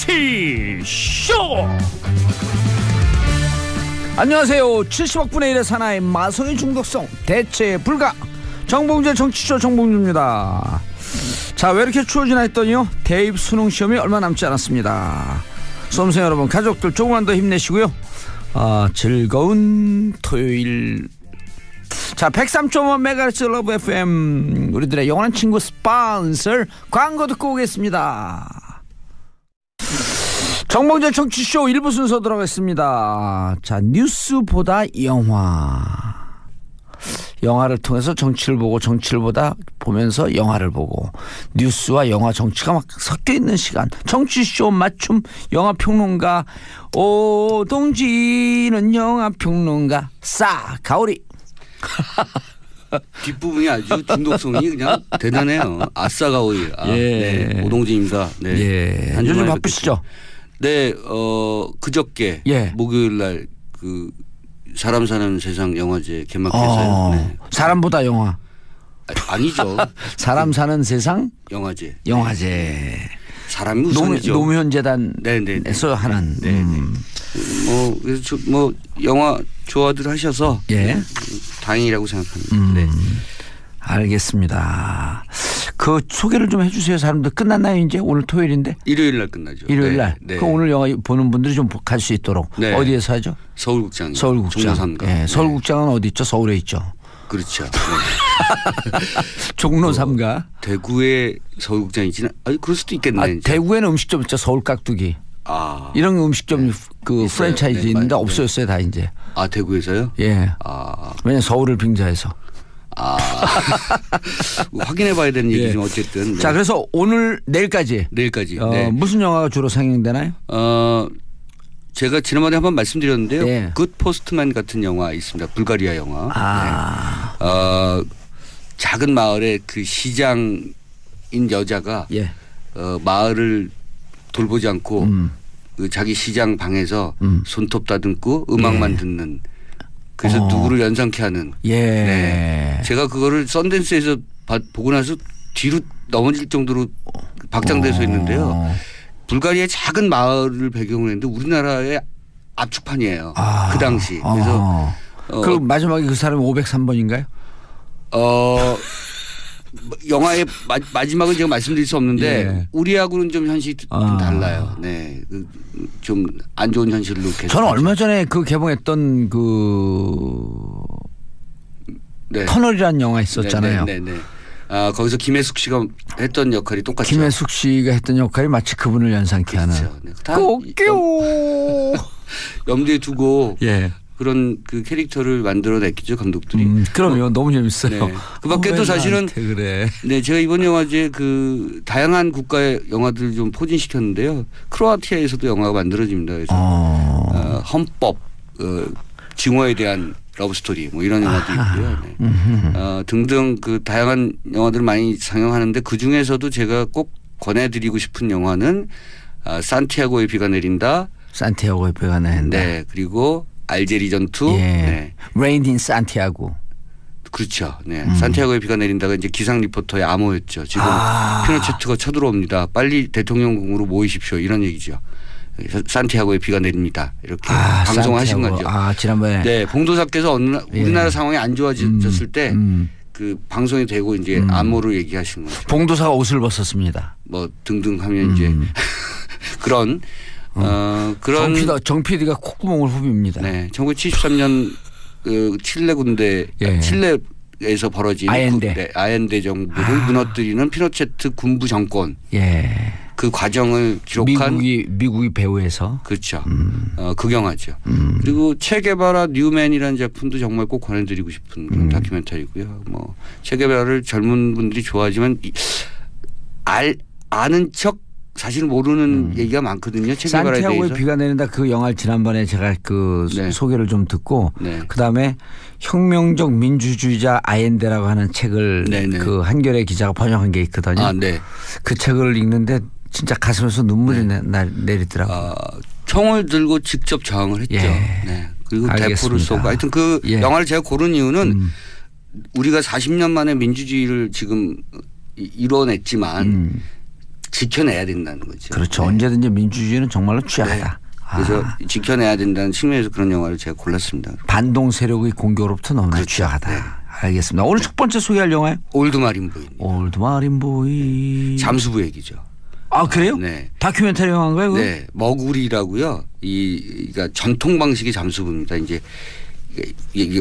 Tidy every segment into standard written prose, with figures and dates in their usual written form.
정치쇼. 안녕하세요. 70억 분의 1의 사나이 마성의 중독성 대체 불가 정봉재 정치쇼 정봉주입니다. 자, 왜 이렇게 추워지나 했더니요, 대입 수능 시험이 얼마 남지 않았습니다. 수험생 여러분, 가족들 조금만 더 힘내시고요. 즐거운 토요일. 자, 103.1MHz 러브 FM, 우리들의 영원한 친구 스폰서 광고 듣고 오겠습니다. 정봉재 정치쇼 1부 순서 들어가겠습니다. 자, 뉴스보다 영화를 통해서 정치를 보고, 정치를 보면서 영화를 보고, 뉴스와 영화, 정치가 막 섞여 있는 시간. 정치쇼 맞춤 영화평론가 오동지는 영화평론가 가오리. 뒷부분이 아주 중독성이 그냥 대단해요. 아싸 가오리. 네, 오동진입니다. 네. 예. 요즘 바쁘시죠? 네, 그저께 목요일 날 그 사람 사는 세상 영화제 개막해서요. 네. 사람보다 영화. 아니죠. 사람 사는 세상 영화제. 사람이 우선이죠. 노무현 재단에서 하는. 그래서 영화 좋아들 하셔서 다행이라고 생각합니다. 네. 알겠습니다. 그 소개를 좀 해주세요. 사람들 끝났나요 이제? 오늘 토요일인데? 일요일 날 끝나죠. 일요일 날. 네. 그 오늘 영화 보는 분들이 좀 갈 수 있도록. 네. 어디에서 하죠? 서울극장. 종로삼가. 네. 서울극장은 어디 있죠? 서울에 있죠. 그렇죠. 네. 종로삼가. 대구에 서울극장 있지는 그럴 수도 있겠네. 대구에는 음식점 있죠. 서울 깍두기. 이런 음식점 그 프랜차이즈 있는데 없어졌어요 다 이제. 대구에서요? 예. 왜냐면 서울을 빙자해서. 확인해봐야 되는 얘기지만 어쨌든. 네. 자, 그래서 내일까지. 네. 무슨 영화가 주로 상영되나요? 제가 지난번에 한번 말씀드렸는데요. 굿 포스트맨 같은 영화 있습니다. 불가리아 영화. 작은 마을의 그 시장인 여자가 마을을 돌보지 않고 그 자기 시장 방에서 손톱 다듬고 음악만 듣는. 그래서 누구를 연상케 하는. 네. 제가 그거를 썬댄스에서 보고 나서 뒤로 넘어질 정도로 박장돼서 있는데요. 불가리아의 작은 마을을 배경으로 했는데 우리나라의 압축판이에요. 그 당시. 그래서 그 마지막에 그 사람이 503번인가요? 영화의 마지막은 제가 말씀드릴 수 없는데 우리하고는 좀 현실이 좀 달라요. 네, 좀 안 좋은 현실로 계속. 저는 얼마 전에 그 개봉했던 터널이라는 영화 있었잖아요. 네. 거기서 김혜숙 씨가 했던 역할이 똑같죠. 김혜숙 씨가 했던 역할이 마치 그분을 연상케 하는. 꼭 염두에 두고. 그런 그 캐릭터를 만들어냈겠죠 감독들이. 그럼요. 너무 재밌어요. 네. 그밖에도 사실은 네, 제가 이번 영화제 그 다양한 국가의 영화들을 좀 포진시켰는데요. 크로아티아에서도 영화가 만들어집니다. 그래서 헌법, 증오에 대한 러브스토리 뭐 이런 영화도 있고요. 네. 등등 그 다양한 영화들을 많이 상영하는데 그 중에서도 제가 꼭 권해드리고 싶은 영화는 산티아고의 비가 내린다. 산티아고의 비가 내린다. 네, 그리고 알제리 전투. Rain in Santiago. 그렇죠. 네. 산티아고의 비가 내린다가 이제 기상 리포터의 암호였죠. 지금 피노체트가 쳐들어옵니다. 빨리 대통령궁으로 모이십시오. 이런 얘기죠. 산티아고의 비가 내립니다. 이렇게 방송하신 거죠. 지난번에. 네. 봉도사께서 우리나라 상황이 안 좋아졌을 때 그 방송이 되고 이제 암호를 얘기하신 거죠. 봉도사가 옷을 벗었습니다. 뭐 등등 하면 이제 그런 정 PD가 콧구멍을 후빕니다. 네, 1973년 그 칠레 군대 칠레에서 벌어진 아엔데 정부를 무너뜨리는 피노체트 군부 정권. 그 과정을 기록한 미국이 배후에서. 그렇죠. 극영하죠. 그리고 체게바라 뉴맨이라는 작품도 정말 꼭 권해드리고 싶은 그런 다큐멘터리고요. 뭐 체게바라를 젊은 분들이 좋아하지만 아는 척 사실 모르는 얘기가 많거든요. 체게바라에 대해서. 산티아고의 비가 내린다 그 영화를 지난번에 제가 그 소개를 좀 듣고 그다음에 혁명적 민주주의자 아엔데라고 하는 책을 그 한겨레 기자가 번역한 게 있거든요. 그 책을 읽는데 진짜 가슴에서 눈물이 내리더라고요. 총을 들고 직접 저항을 했죠. 그리고 대포를 쏘고 하여튼 그 영화를 제가 고른 이유는 우리가 40년 만에 민주주의를 지금 이뤄냈지만 지켜내야 된다는 거죠. 그렇죠. 네. 언제든지 민주주의는 정말로 취약하다. 네. 그래서 지켜내야 된다는 측면에서 그런 영화를 제가 골랐습니다. 반동 세력의 공격으로부터 너무나 그렇죠. 취약하다. 네. 알겠습니다. 오늘 첫 번째 소개할 영화요? 올드 마린보이. 올드 마린보이. 잠수부 얘기죠. 아 그래요? 네. 다큐멘터리 영화인가요? 그건? 네. 머구리라고요. 그러니까 전통 방식의 잠수부입니다. 이제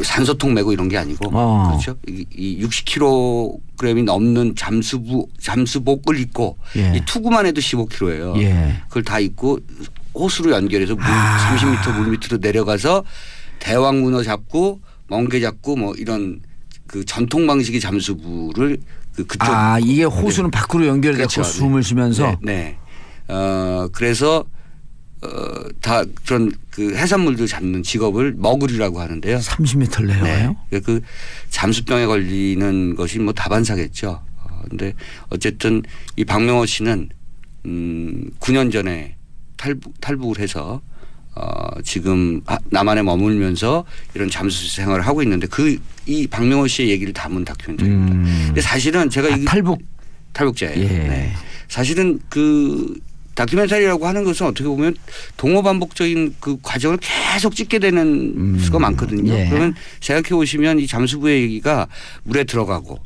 산소통 메고 이런 게 아니고 그렇죠. 이 60kg이 넘는 잠수복을 입고 예. 이 투구만 해도 15kg예요. 예. 그걸 다 입고 호수로 연결해서 30m 물 밑으로 내려가서 대왕 문어 잡고 멍게 잡고 뭐 이런 그 전통 방식의 잠수부를 그쪽 이게 호수는 네. 밖으로 연결돼서 그렇죠. 숨을 쉬면서 네. 그래서 다 그런 그 해산물들 잡는 직업을 머구리라고 하는데요. 30m를 내려가요? 네. 그 잠수병에 걸리는 것이 뭐 다반사겠죠. 그런데 어쨌든 이 박명호 씨는 9년 전에 탈북을 해서 지금 남한에 머물면서 이런 잠수 생활을 하고 있는데 이 박명호 씨의 얘기를 담은 다큐멘터리입니다. 근데 사실은 제가 탈북자예요. 예. 네. 사실은 그 다큐멘터리라고 하는 것은 어떻게 보면 동호 반복적인 그 과정을 계속 찍게 되는 수가 많거든요. 예. 그러면 생각해 보시면 이 잠수부의 얘기가 물에 들어가고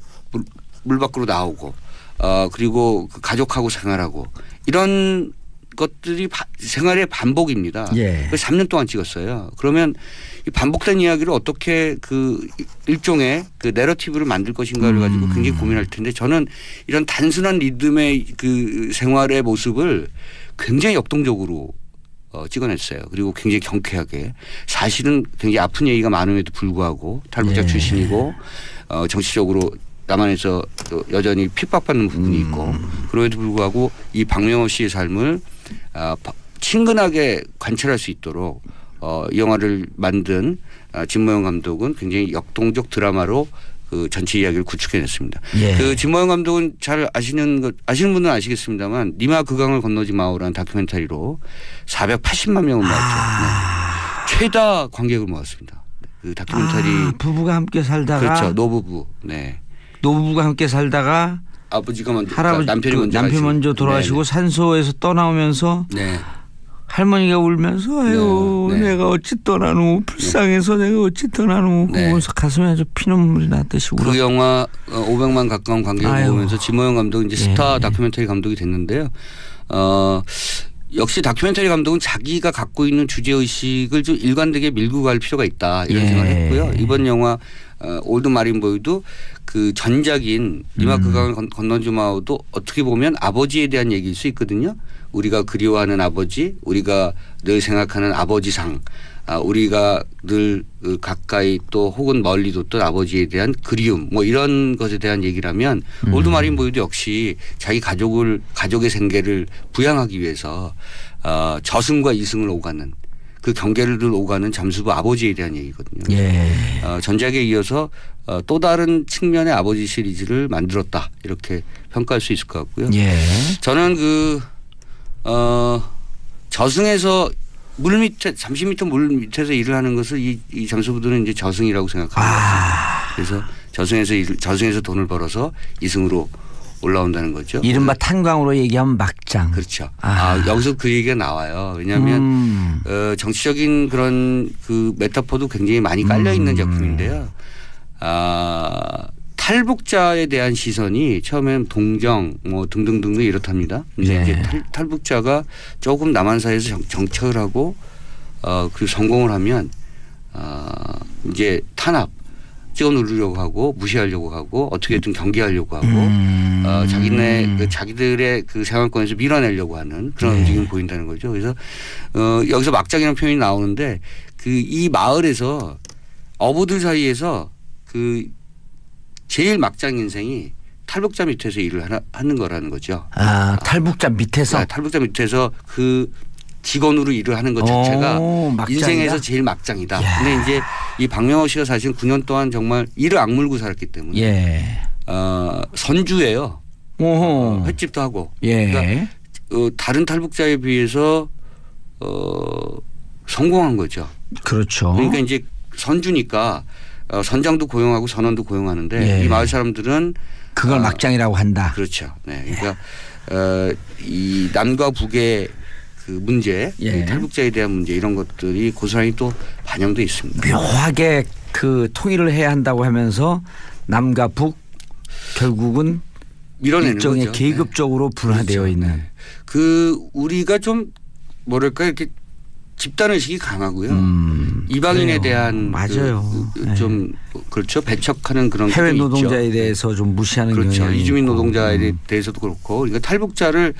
물 밖으로 나오고 그리고 그 가족하고 생활하고 이런 것들이 생활의 반복입니다. 예. 그래서 3년 동안 찍었어요. 그러면 이 반복된 이야기를 어떻게 그 일종의 그 내러티브를 만들 것인가를 가지고 굉장히 고민할 텐데 저는 이런 단순한 리듬의 그 생활의 모습을 굉장히 역동적으로 찍어냈어요. 그리고 굉장히 경쾌하게 사실은 굉장히 아픈 얘기가 많음에도 불구하고 탈북자 예. 출신이고 정치적으로 남한에서 여전히 핍박받는 부분이 있고 그럼에도 불구하고 이 박명호 씨의 삶을 친근하게 관찰할 수 있도록 이 영화를 만든 진모영 감독은 굉장히 역동적 드라마로 그 전체 이야기를 구축해냈습니다. 예. 그 진모영 감독은 잘 아시는 분은 아시겠습니다만 니마 그 강을 건너지 마오라는 다큐멘터리로 480만 명을 모았죠. 네. 최다 관객을 모았습니다. 그 다큐멘터리 부부가 함께 살다가 그렇죠. 노부부. 네. 노부부가 함께 살다가 아버지가 먼저 남편이 먼저 돌아가시고 네네. 산소에서 떠나오면서 네. 할머니가 울면서 아유 네. 내가 어찌 떠나누 불쌍해서 네. 내가 어찌 떠나누 그러면서 가슴에 아주 피눈물이 나듯이 울었어요. 그 영화 500만 가까운 관객을 모으면서 진모영 감독은 이제 스타 다큐멘터리 감독이 됐는데요. 역시 다큐멘터리 감독은 자기가 갖고 있는 주제의식을 좀 일관되게 밀고 갈 필요가 있다 이런 생각을 했고요. 이번 영화 올드 마린보이도 그 전작인 니마 그 강을 건너지 마오도 어떻게 보면 아버지에 대한 얘기일 수 있거든요. 우리가 그리워하는 아버지, 우리가 늘 생각하는 아버지상, 우리가 늘 가까이 또 혹은 멀리 뒀던 아버지에 대한 그리움 뭐 이런 것에 대한 얘기라면 올드 마린보이도 역시 자기 가족의 생계를 부양하기 위해서 저승과 이승을 오가는 그 경계를 오가는 잠수부 아버지에 대한 얘기거든요. 예. 전작에 이어서 또 다른 측면의 아버지 시리즈를 만들었다 이렇게 평가할 수 있을 것 같고요. 예. 저는 저승에서 물 밑에 30m 물 밑에서 일을 하는 것을 이 잠수부들은 이제 저승이라고 생각합니다. 그래서 저승에서 돈을 벌어서 이승으로 올라온다는 거죠. 이른바 탄광으로 얘기하면 막장. 그렇죠. 여기서 그 얘기가 나와요. 왜냐하면 정치적인 그런 그 메타포도 굉장히 많이 깔려 있는 작품인데요. 탈북자에 대한 시선이 처음엔 동정 뭐 등등등 이렇답니다. 근데 네. 이제 탈북자가 조금 남한 사회에서 정착을 하고 그리고 성공을 하면 이제 탄압 찍어 누르려고 하고 무시하려고 하고 어떻게든 경계하려고 하고 자기들의 그 생활권에서 밀어내려고 하는 그런 움직임이 보인다는 거죠. 그래서 여기서 막장이라는 표현이 나오는데 이 마을에서 어부들 사이에서 그 제일 막장 인생이 탈북자 밑에서 일을 하는 거라는 거죠. 탈북자 밑에서? 네, 탈북자 밑에서 그 직원으로 일을 하는 것 자체가 인생에서 제일 막장이다. 그런데 이제 이 박명호 씨가 사실 9년 동안 정말 이를 악물고 살았기 때문에 선주예요. 횟집도 하고. 그러니까 다른 탈북자에 비해서 성공한 거죠. 그렇죠. 그러니까 이제 선주니까 선장도 고용하고 선원도 고용하는데 이 마을 사람들은 그걸 막장이라고 한다. 그렇죠. 네. 그러니까 이 남과 북의 그 문제, 예. 탈북자에 대한 문제 이런 것들이 고스란히 또 반영돼 있습니다. 묘하게 그 통일을 해야 한다고 하면서 남과 북 결국은 밀어내는 일종의 거죠. 계급적으로 네. 분화되어 그렇죠. 있는. 네. 그 우리가 좀 뭐랄까 이렇게 집단 의식이 강하고요. 이방인에 그래요. 대한 맞아요. 좀 그렇죠. 배척하는 그런 해외 노동자에 있죠. 대해서 좀 무시하는 그렇죠. 경향이 이주민 노동자에 대해서도 그렇고 그러니까 탈북자를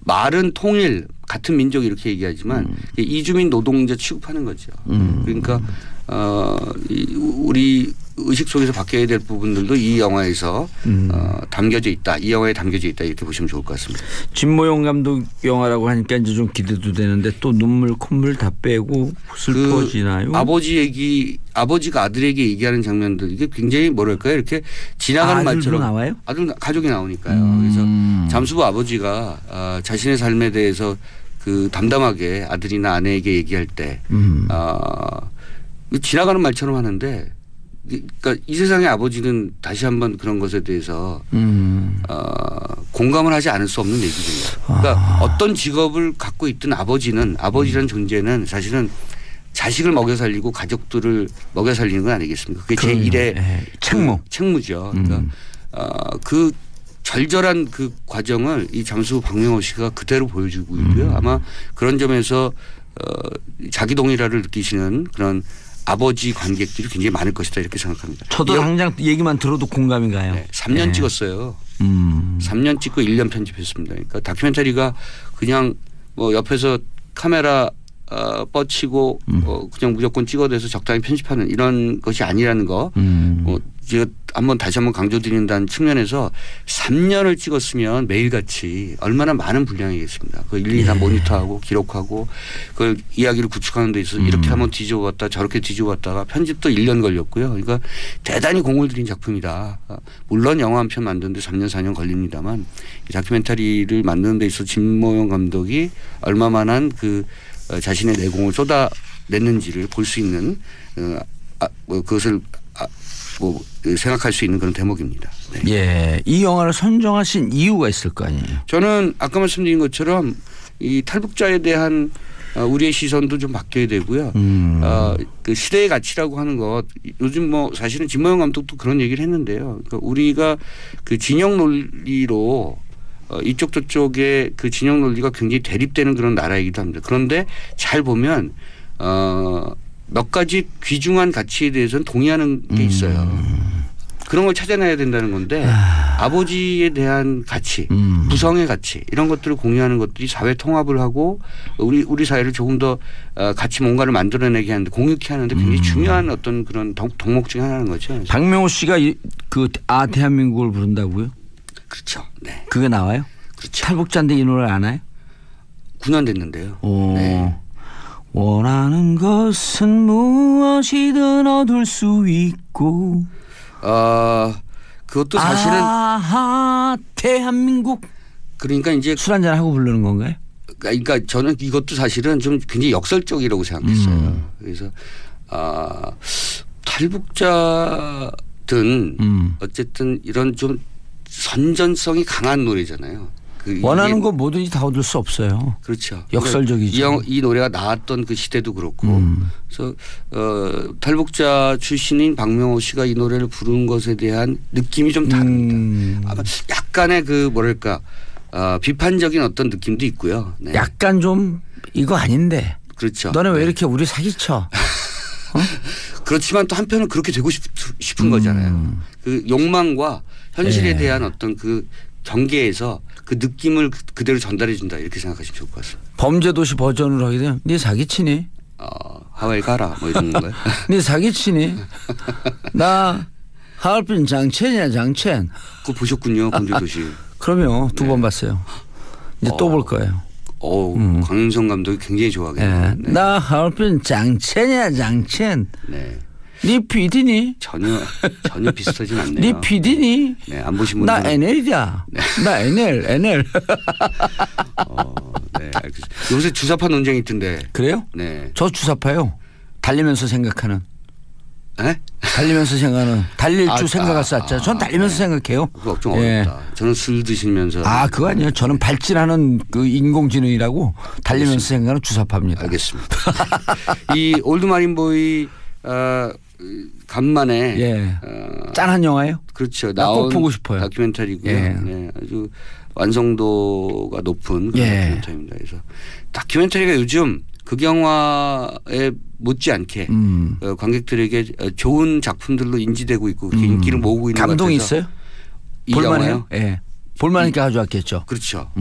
말은 통일 같은 민족 이렇게 얘기하지만 이주민 노동자 취급하는 거죠. 그러니까 우리 의식 속에서 바뀌어야 될 부분들도 이 영화에서 담겨져 있다. 이 영화에 담겨져 있다. 이렇게 보시면 좋을 것 같습니다. 진모용 감독 영화라고 하니까 이제 좀 기대도 되는데 또 눈물 콧물 다 빼고 슬퍼지나요? 그 아버지가 아들에게 얘기하는 장면들 이게 굉장히 뭐랄까요? 이렇게 지나가는 말처럼 나와요? 아들 가족이 나오니까요. 그래서 잠수부 아버지가 자신의 삶에 대해서 그 담담하게 아들이나 아내에게 얘기할 때 지나가는 말처럼 하는데 그러니까 이 세상의 아버지는 다시 한번 그런 것에 대해서 공감을 하지 않을 수 없는 얘기입니다. 그러니까 어떤 직업을 갖고 있든 아버지라는 존재는 사실은 자식을 먹여 살리고 가족들을 먹여 살리는 건 아니겠습니까? 그게 제1의 책무죠. 그러니까 그 절절한 그 과정을 이 잠수부 박명호 씨가 그대로 보여주고 있고요. 아마 그런 점에서 자기 동일화를 느끼시는 그런 아버지 관객들이 굉장히 많을 것이다 이렇게 생각합니다. 저도 당장 얘기만 들어도 공감이 가요. 네, 3년 찍었어요. 3년 찍고 1년 편집했습니다. 그러니까 다큐멘터리가 그냥 뭐 옆에서 카메라 뻗치고 그냥 무조건 찍어대서 적당히 편집하는 이런 것이 아니라는 거 제가 다시 한번 강조드린다는 측면에서 3년을 찍었으면 매일같이 얼마나 많은 분량이겠습니다. 그걸 일일이 다 모니터하고 기록하고 그걸 이야기를 구축하는 데 있어서 이렇게 한번 뒤집어봤다 저렇게 뒤집어봤다가 편집도 1년 걸렸고요. 그러니까 대단히 공을 들인 작품이다. 물론 영화 한 편 만드는데 3년 4년 걸립니다만 이 다큐멘터리를 만드는 데 있어서 진모용 감독이 얼마만한 그 자신의 내공을 쏟아냈는지를 볼 수 있는 그것을 생각할 수 있는 그런 대목입니다. 네. 예, 이 영화를 선정하신 이유가 있을 거 아니에요. 저는 아까 말씀드린 것처럼 이 탈북자에 대한 우리의 시선도 좀 바뀌어야 되고요. 그 시대의 가치라고 하는 것 요즘 뭐 사실은 진모용 감독도 그런 얘기를 했는데요. 그러니까 우리가 그 진영 논리로 이쪽 저쪽의 그 진영 논리가 굉장히 대립되는 그런 나라이기도 합니다. 그런데 잘 보면 몇 가지 귀중한 가치에 대해서는 동의하는 게 있어요. 그런 걸 찾아내야 된다는 건데 아버지에 대한 가치, 부성의 가치 이런 것들을 공유하는 것들이 사회 통합을 하고 우리 사회를 조금 더 같이 뭔가를 만들어내게 하는데 공유케 하는데 굉장히 중요한 어떤 그런 덕목 중에 하나인 거죠. 박명호 씨가 대한민국을 부른다고요? 그렇죠. 네. 그게 나와요? 그렇죠. 탈북자인데 이 노래를 아나요? 9년 됐는데요. 네. 원하는 것은 무엇이든 얻을 수 있고. 그것도 사실은. 대한민국. 그러니까 이제 술 한잔 하고 부르는 건가요? 그러니까 저는 이것도 사실은 좀 굉장히 역설적이라고 생각했어요. 그래서 탈북자든 어쨌든 이런 좀 선전성이 강한 노래잖아요. 원하는 거 뭐든지 다 얻을 수 없어요. 그렇죠. 역설적이죠. 이 노래가 나왔던 그 시대도 그렇고 그래서 탈북자 출신인 박명호 씨가 이 노래를 부른 것에 대한 느낌이 좀 다릅니다. 아마 약간의 그 뭐랄까 비판적인 어떤 느낌도 있고요. 네. 약간 좀 이거 아닌데. 그렇죠. 너네 왜 이렇게 우리 사기쳐? 그렇지만 또 한편은 그렇게 되고 싶은 거잖아요. 그 욕망과 현실에 대한 어떤 그 경계에서 그 느낌을 그대로 전달해 준다 이렇게 생각하시면 좋을 것 같습니다. 범죄도시 버전으로 하게 되면 네 사기치니? 하와이 가라 뭐 이런 건가요? 네 사기치니? 나 하얼빈 장첸이야 장첸. 그거 보셨군요. 범죄도시. 그럼요. 2번 봤어요. 이제 또 볼 거예요. 강윤성 감독이 굉장히 좋아하겠네요. 네. 나 하얼빈 장첸이야 장첸. 네. 네 PD니? 전혀 비슷하진 않네요. 네 PD니? 네, 안 보신 분들. 나 NL이야. 네. 나 NL. 네, 알겠습니다. 요새 주사파 논쟁이 있던데. 그래요? 네. 저 주사파요. 달리면서 생각하는. 네? 달리면서 생각하는 달릴 줄 생각할 수 있잖아요. 전 달리면서 생각해요. 그거 좀 어렵다. 저는 술 드시면서. 그거 아니에요. 저는 발진하는 그 인공지능이라고 달리면서 알겠습니다. 생각하는 주사파입니다. 알겠습니다. 이 올드마린보이 간만에 짠한 영화예요? 그렇죠. 꼭 보고 싶어요. 다큐멘터리고요. 네, 아주 완성도가 높은 다큐멘터리입니다. 그래서 다큐멘터리가 요즘 극영화에 못지않게 관객들에게 좋은 작품들로 인지되고 있고 인기를 모으고 있는 것 같아서. 감동이 있어요? 볼만해요? 예. 볼만하니까 가져왔겠죠. 그렇죠.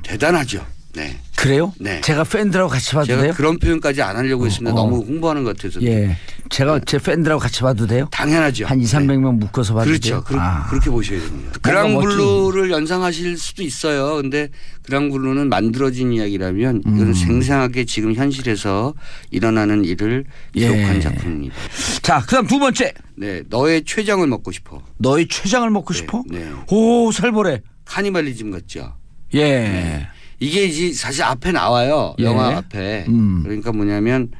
대단하죠. 네. 그래요? 네. 제가 팬들하고 같이 봐도 제가 돼요? 그런 표현까지 안 하려고 했습니다. 너무 홍보하는 것 같아서. 예. 제가 제 팬들하고 같이 봐도 돼요? 당연하죠. 한 200~300명 묶어서 봐도 돼요? 그렇죠. 그렇게 보셔야 됩니다. 그랑블루를 연상하실 수도 있어요. 그런데 그랑블루는 만들어진 이야기라면 이건 생생하게 지금 현실에서 일어나는 일을 기록한 작품입니다. 자, 그다음 두 번째. 네, 너의 췌장을 먹고 싶어. 너의 췌장을 먹고 싶어? 네. 오, 살벌해. 카니발리즘 같죠. 예. 네. 이게 이제 사실 앞에 나와요. 영화 앞에. 그러니까 뭐냐면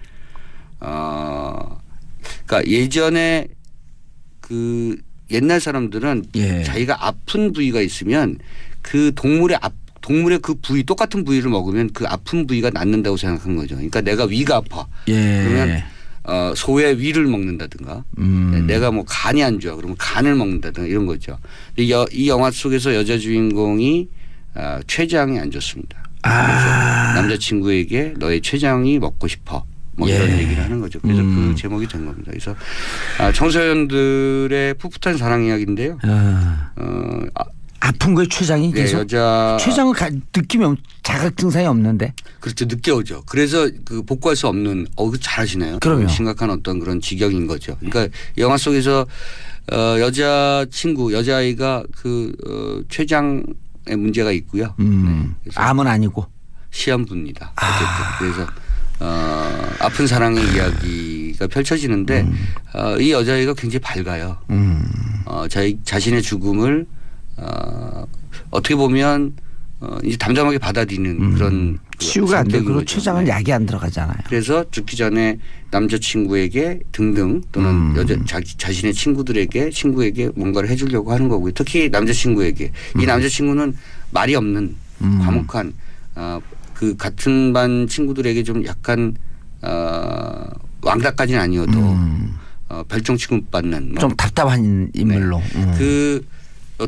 그러니까 예전에 그 옛날 사람들은 자기가 아픈 부위가 있으면 그 동물의 그 부위 똑같은 부위를 먹으면 그 아픈 부위가 낫는다고 생각한 거죠. 그러니까 내가 위가 아파. 그러면 소의 위를 먹는다든가 내가 뭐 간이 안 좋아. 그러면 간을 먹는다든가 이런 거죠. 이 영화 속에서 여자 주인공이 췌장이 안 좋습니다. 남자친구에게 너의 췌장이 먹고 싶어. 뭐 이런 얘기를 하는 거죠. 그래서 그 제목이 된 겁니다. 그래서 청소년들의 풋풋한 사랑 이야기인데요. 아픈 거에 췌장이 계속? 여자 췌장을 느끼면 자각 증상이 없는데. 그렇죠. 늦게 오죠. 그래서 그 복구할 수 없는 잘하시네요. 그럼요. 심각한 어떤 그런 직역인 거죠. 그러니까 영화 속에서 여자아이가 그 췌장에 문제가 있고요. 암은 아니고 시한부입니다. 어쨌든 그래서 아픈 사랑의 이야기가 펼쳐지는데 이 여자아이가 굉장히 밝아요. 자신의 죽음을 어떻게 보면 이제 담담하게 받아들이는 그런 치유가 안 되고 그리고 췌장은 약이 안 들어가잖아요. 그래서 죽기 전에 남자친구에게 등등 또는 자신의 친구에게 뭔가를 해주려고 하는 거고요. 특히 남자친구에게 이 남자친구는 말이 없는 과묵한 그 같은 반 친구들에게 좀 약간 왕따까지는 아니어도 별종 취급받는 좀 답답한 인물로. 그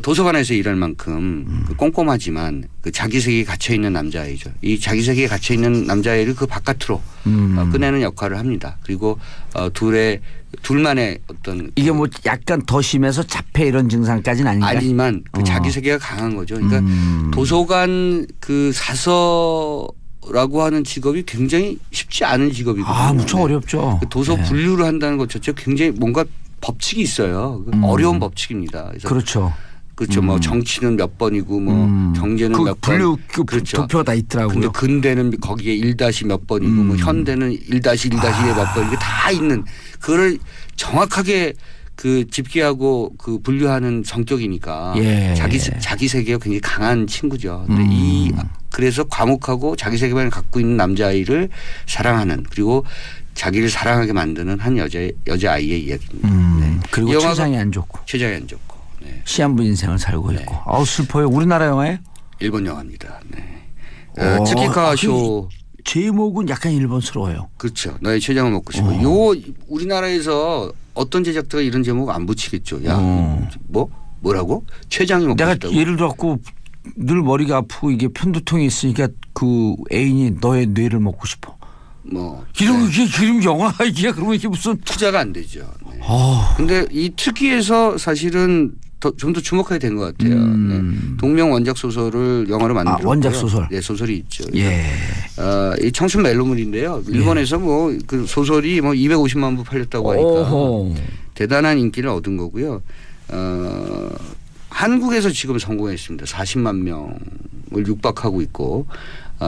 도서관에서 일할 만큼 그 꼼꼼하지만 그 자기 세계에 갇혀 있는 남자아이죠. 이 자기 세계에 갇혀 있는 남자아이를 그 바깥으로 꺼내는 역할을 합니다. 그리고 둘만의 어떤 이게 뭐 약간 더 심해서 자폐 이런 증상까지는 아닌가요? 아니지만 그 자기 세계가 강한 거죠. 그러니까 도서관 그 사서라고 하는 직업이 굉장히 쉽지 않은 직업이거든요. 무척 어렵죠. 그 도서 분류를 한다는 것 자체가 굉장히 뭔가 법칙이 있어요. 어려운 법칙입니다. 그래서 그렇죠. 그렇죠. 뭐 정치는 몇 번이고 뭐 경제는 몇 번. 분류 그렇죠. 도표가 다 있더라고요. 근데 근대는 거기에 1- 몇 번이고 뭐 현대는 1-1-1에 몇 번 이게 다 있는 그거를 정확하게 그 집계하고 그 분류하는 성격이니까 자기 세계가 굉장히 강한 친구죠. 근데 그래서 과묵하고 자기 세계만을 갖고 있는 남자아이를 사랑하는 그리고 자기를 사랑하게 만드는 한 여자아이의 이야기입니다. 그리고 췌장이 안 좋고. 네. 시한부 인생을 살고 있고. 슬퍼요. 우리나라 영화예요? 일본 영화입니다. 네. 츠키카 쇼. 제목은 약간 일본스러워요. 그렇죠. 너의 췌장을 먹고 싶어. 요 우리나라에서 어떤 제작자가 이런 제목 안 붙이겠죠. 야, 뭐라고? 췌장이 먹고 싶다고. 내가 예를 들어갖고 늘 머리가 아프고 이게 편두통이 있으니까 그 애인이 너의 뇌를 먹고 싶어. 이런 게 그림 영화 이게 그러면 이게 무슨 투자가 안 되죠. 그런데 이 특기에서 사실은 좀 더 주목하게 된 것 같아요. 동명 원작 소설을 영화로 만들었고요. 원작 소설. 네, 소설이 있죠. 이 청춘 멜로물인데요. 일본에서 뭐 그 소설이 뭐 250만 부 팔렸다고 하니까 대단한 인기를 얻은 거고요. 한국에서 지금 성공했습니다. 40만 명을 육박하고 있고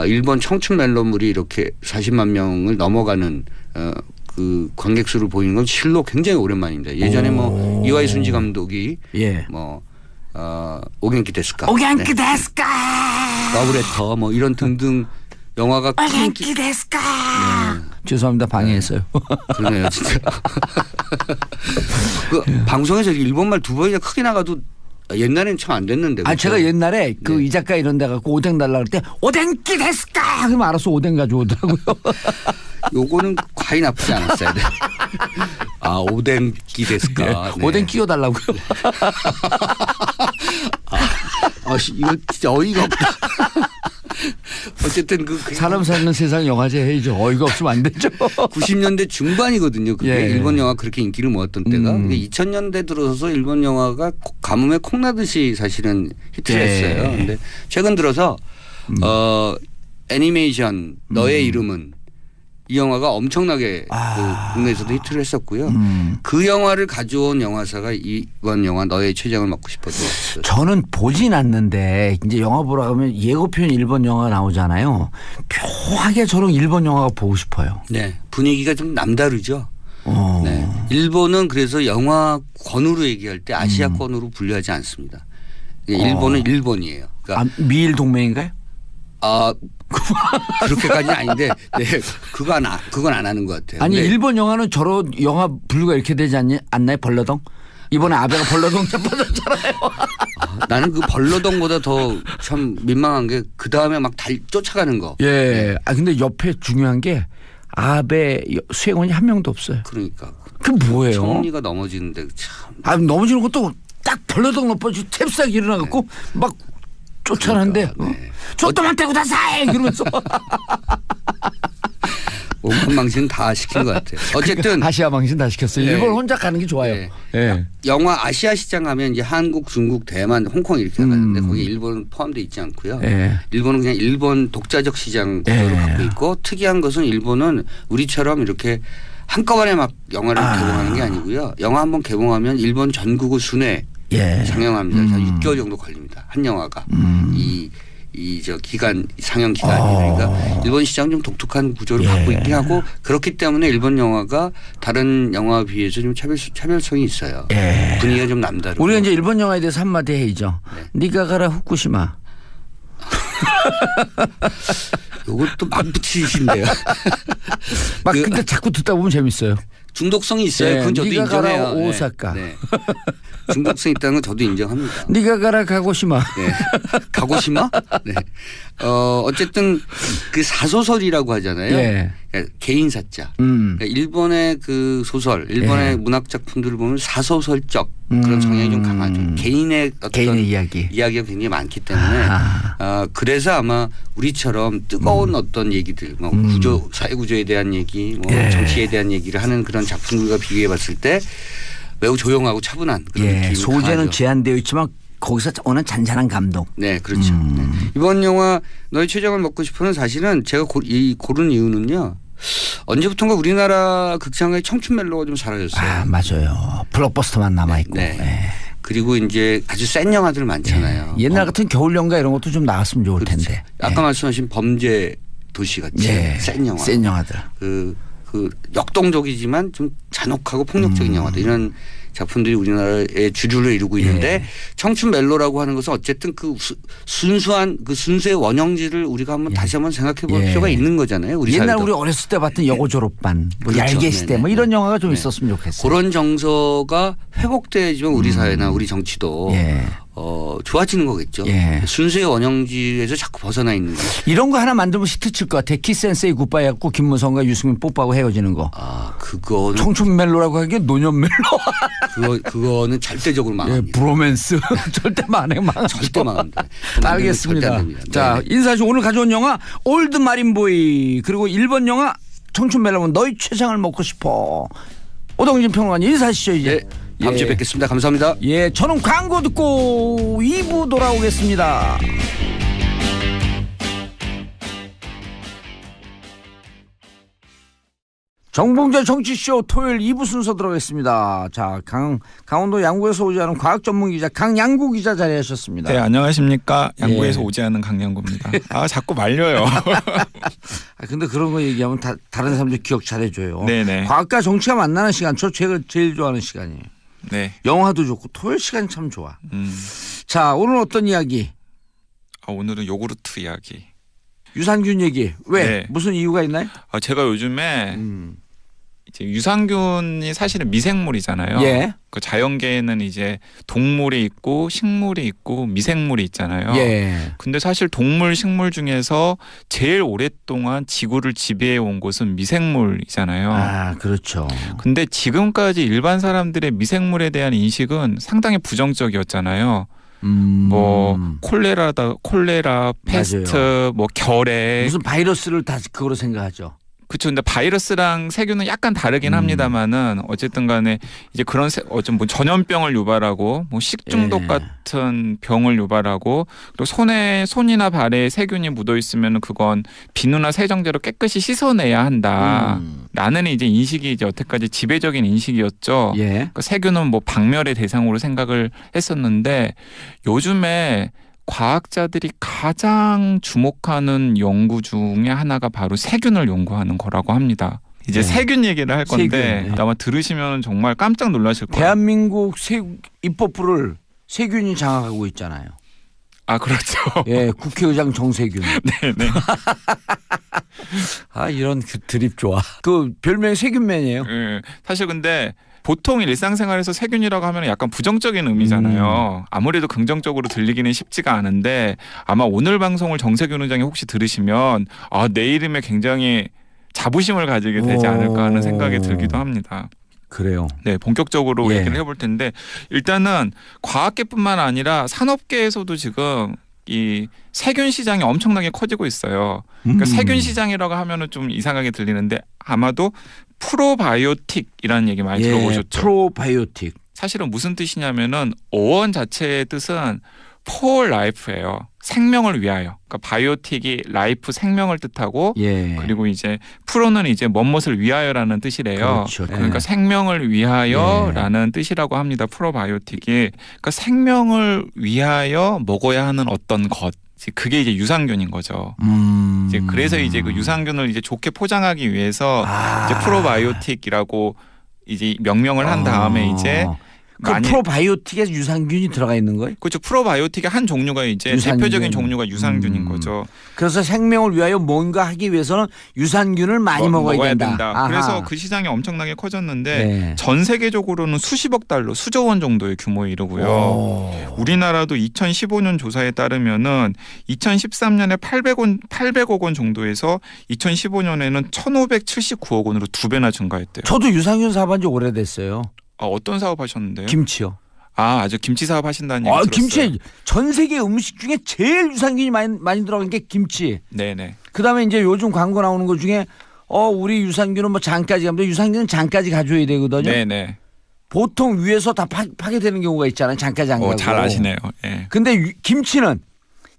일본 청춘 멜로물이 이렇게 40만 명을 넘어가는 그 관객 수를 보이는 건 실로 굉장히 오랜만입니다. 예전에 뭐 이와이 순지 감독이 오겐키 데스까, 오겐키 데스까, 러브레터 뭐 이런 등등 영화가 오겐키 데스까. 죄송합니다. 방해했어요. 그러네요, 진짜. 그 방송에서 일본말 두 번이나 크게 나가도 옛날에는 참 안 됐는데. 그렇죠? 제가 옛날에 그 이 작가 이런 데 갖고 오뎅 달라고 할 때 오뎅끼 됐을까? 그러면 알아서 오뎅 가져오더라고요. 요거는 과히 나쁘지 않았어야 돼. 아, 오뎅끼 됐을까? 네. 오뎅 끼워달라고요. 이거 진짜 어이가 없다. 어쨌든 사람 사는 세상 영화제 해야죠. 어이가 없으면 안 되죠. 90년대 중반이거든요. 그게 일본 영화 그렇게 인기를 모았던 때가. 2000년대 들어서서 일본 영화가 가뭄에 콩나듯이 사실은 히트를 했어요. 근데 최근 들어서 애니메이션 너의 이름은 이 영화가 엄청나게 국내에서도 히트를 했었고요. 그 영화를 가져온 영화사가 이번 영화 너의 췌장을 먹고 싶어도. 저는 보진 않는데 이제 영화 보러 가면 예고편 일본 영화 나오잖아요. 묘하게 저는 일본 영화가 보고 싶어요. 네, 분위기가 좀 남다르죠. 네, 일본은 그래서 영화권으로 얘기할 때 아시아권으로 분류하지 않습니다. 일본은 일본이에요. 그러니까 미일 동맹인가요? 그렇게까지는 아닌데, 네, 그건 안 하는 것 같아요. 아니, 일본 영화는 저런 영화 분류가 이렇게 되지 않나요? 벌러덩? 이번에 아베가 벌러덩 잡아줬잖아요. 나는 그 벌러덩보다 더 참 민망한 게 그 다음에 막 쫓아가는 거. 예. 네. 근데 옆에 중요한 게 아베 수행원이 한 명도 없어요. 그러니까. 그 뭐예요? 총리가 넘어지는데 참. 넘어지는 것도 딱 벌러덩 넘어지고 탭싹 일어나갖고 막 쫓아나는데 저도만 떼고 다 사해 이러면서 온갖 망신 다 시킨 것 같아요. 어쨌든 아시아 망신 다 시켰어요. 일본 혼자 가는 게 좋아요. 영화 아시아 시장 하면 이제 한국, 중국, 대만, 홍콩 이렇게 나가는데 거기 일본은 포함되어 있지 않고요. 일본은 그냥 일본 독자적 시장 구조를 갖고 있고 특이한 것은 일본은 우리처럼 이렇게 한꺼번에 막 영화를 개봉하는 게 아니고요. 영화 한번 개봉하면 일본 전국을 순회 상영합니다. 6개월 정도 걸립니다. 한 영화가 상영 기간이. 그러니까 일본 시장은 좀 독특한 구조를 갖고 있긴 하고 그렇기 때문에 일본 영화가 다른 영화에 비해서 좀 차별성이 있어요. 분위기가 좀 남다르고. 우리가 이제 일본 영화에 대해서 한마디 해야죠. 네가 가라 후쿠시마. 이것도 막 붙이신데요. 근데 자꾸 듣다 보면 재밌어요. 중독성이 있어요. 그건 저도 인정해요. 네가 가라 오사카. 중독성 있다는 건 저도 인정합니다. 네가 가라 가고시마. 가고시마? 네. 어쨌든 그 사소설이라고 하잖아요. 그러니까 개인사자. 그러니까 일본의 그 소설, 일본의 문학 작품들을 보면 사소설적 그런 성향이 좀 강하죠. 개인의 이야기가 굉장히 많기 때문에 그래서 아마 우리처럼 뜨거운 어떤 얘기들, 뭐 사회 구조에 대한 얘기, 뭐 정치에 대한 얘기를 하는 그런 작품들과 비교해 봤을 때 매우 조용하고 차분한 그런 느낌이 소재는 강하죠. 제한되어 있지만 거기서 오는 잔잔한 감동. 네, 그렇죠. 이번 영화 너의 췌장을 먹고 싶어는 사실은 제가 고른 이유는요. 언제부턴가 우리나라 극장의 청춘 멜로가 좀 사라졌어요. 맞아요. 블록버스터만 남아있고. 그리고 이제 아주 센 영화들 많잖아요. 옛날 같은 겨울연가 이런 것도 좀 나왔으면 좋을 텐데. 아까 말씀하신 범죄 도시 같이 센 영화. 센 영화들. 그 역동적이지만 좀 잔혹하고 폭력적인 영화들 이런 작품들이 우리나라의 주류를 이루고 있는데 청춘 멜로라고 하는 것은 어쨌든 그 순수의 원형지를 우리가 한번 다시 한번 생각해 볼 필요가 있는 거잖아요. 옛날 우리 어렸을 때 봤던 여고 졸업반, 얄개 시대 뭐 이런 영화가 좀 있었으면 좋겠어요. 그런 정서가 회복돼야지만 우리 사회나 우리 정치도 좋아지는 거겠죠. 순수의 원형지에서 자꾸 벗어나 있는 거. 이런 거 하나 만들면 히트 칠 것 같아. 키센세이 굿바이 하고 김무성과 유승민 뽀뽀하고 헤어지는 거. 그거는 청춘 멜로라고 하기엔 노년 멜로. 그거는 절대적으로 망합니다. 브로맨스 절대 망합니다. 절대 망합니다. 알겠습니다. 자, 인사시 오늘 가져온 영화 올드 마린보이 그리고 일본 영화 청춘 멜로는 너희 췌장을 먹고 싶어. 오동진 평론가님 인사하시죠 이제. 다음 주에 뵙겠습니다. 감사합니다. 저는 광고 듣고 2부 돌아오겠습니다. 정봉재 정치쇼 토요일 2부 순서 들어가겠습니다. 자, 강원도 양구에서 오지 않은 과학 전문 기자 강양구 기자 자리하셨습니다. 네, 안녕하십니까. 양구에서 오지 않은 강양구입니다. 자꾸 말려요. 근데 그런 거 얘기하면 다른 사람들 기억 잘해줘요. 네네. 과학과 정치가 만나는 시간, 제가 제일 좋아하는 시간이에요. 네. 영화도 좋고 토요일 시간이 참 좋아. 자, 오늘 어떤 이야기? 오늘은 요구르트 이야기. 유산균 얘기 왜 네. 무슨 이유가 있나요? 제가 요즘에 이제 유산균이 사실은 미생물이잖아요. 예. 그 자연계에는 이제 동물이 있고 식물이 있고 미생물이 있잖아요. 예. 근데 사실 동물, 식물 중에서 제일 오랫동안 지구를 지배해 온 것은 미생물이잖아요. 아, 그렇죠. 근데 지금까지 일반 사람들의 미생물에 대한 인식은 상당히 부정적이었잖아요. 뭐 콜레라, 패스트, 맞아요. 뭐 결핵 무슨 바이러스를 다 그거로 생각하죠. 그렇죠. 근데 바이러스랑 세균은 약간 다르긴 합니다만은 어쨌든 간에 이제 그런 어좀 뭐 전염병을 유발하고 뭐 식중독 예. 같은 병을 유발하고 그리고 손이나 발에 세균이 묻어 있으면 그건 비누나 세정제로 깨끗이 씻어내야 한다. 라는 이제 인식이 이제 여태까지 지배적인 인식이었죠. 예. 그러니까 세균은 뭐 박멸의 대상으로 생각을 했었는데 요즘에 과학자들이 가장 주목하는 연구 중에 하나가 바로 세균을 연구하는 거라고 합니다. 이제 네. 세균 얘기를 할 건데 세균, 네. 아마 들으시면 정말 깜짝 놀라실 거예요. 대한민국 입법부를 세균이 장악하고 있잖아요. 아, 그렇죠. 예, 국회의장 정세균. 네네. 아, 이런 그 드립 좋아. 그 별명이 세균맨이에요. 네, 사실 근데 보통 일상생활에서 세균이라고 하면 약간 부정적인 의미잖아요. 아무래도 긍정적으로 들리기는 쉽지가 않은데 아마 오늘 방송을 정세균 의장이 혹시 들으시면 내 이름에 굉장히 자부심을 가지게 되지 않을까 하는 생각이 들기도 합니다. 그래요. 네, 본격적으로 예. 얘기를 해볼 텐데 일단은 과학계뿐만 아니라 산업계에서도 지금 이 세균 시장이 엄청나게 커지고 있어요. 그러니까 세균 시장이라고 하면은 좀 이상하게 들리는데 아마도 프로바이오틱이라는 얘기 많이 들어보셨죠? 프로바이오틱. 사실은 무슨 뜻이냐면은 어원 자체의 뜻은 for life예요. 생명을 위하여. 그러니까 바이오틱이 라이프 생명을 뜻하고 예. 그리고 이제 프로는 이제 무엇을 위하여라는 뜻이래요. 그렇죠. 그러니까 생명을 위하여라는 뜻이라고 합니다. 프로바이오틱이. 그러니까 생명을 위하여 먹어야 하는 어떤 것. 그게 이제 유산균인 거죠. 이제 그래서 이제 그 유산균을 이제 좋게 포장하기 위해서 이제 프로바이오틱이라고 이제 명명을 한 다음에 이제 그 프로바이오틱에 유산균이 들어가 있는 거예요? 그렇죠. 프로바이오틱의 한 종류가 이제 유산균. 대표적인 종류가 유산균인 거죠. 그래서 생명을 위하여 뭔가 하기 위해서는 유산균을 많이 먹어야 된다. 그래서 그 시장이 엄청나게 커졌는데 네. 전 세계적으로는 수십억 달러, 수조 원 정도의 규모에 이르고요. 우리나라도 2015년 조사에 따르면은 2013년에 800억 원 정도에서 2015년에는 1,579억 원으로 2배나 증가했대요. 저도 유산균 사업한 지 오래됐어요. 어떤 사업 하셨는데요? 김치요. 아주 김치 사업 하신다는 얘기 들었어요. 김치 전 세계 음식 중에 제일 유산균이 많이 들어간 게 김치. 네네. 그다음에 이제 요즘 광고 나오는 것 중에 우리 유산균은 뭐 장까지 가면 유산균은 장까지 가져야 되거든요. 네네. 보통 위에서 다 파괴되는 경우가 있잖아요. 장까지 안 가고. 잘 아시네요. 예. 근데 김치는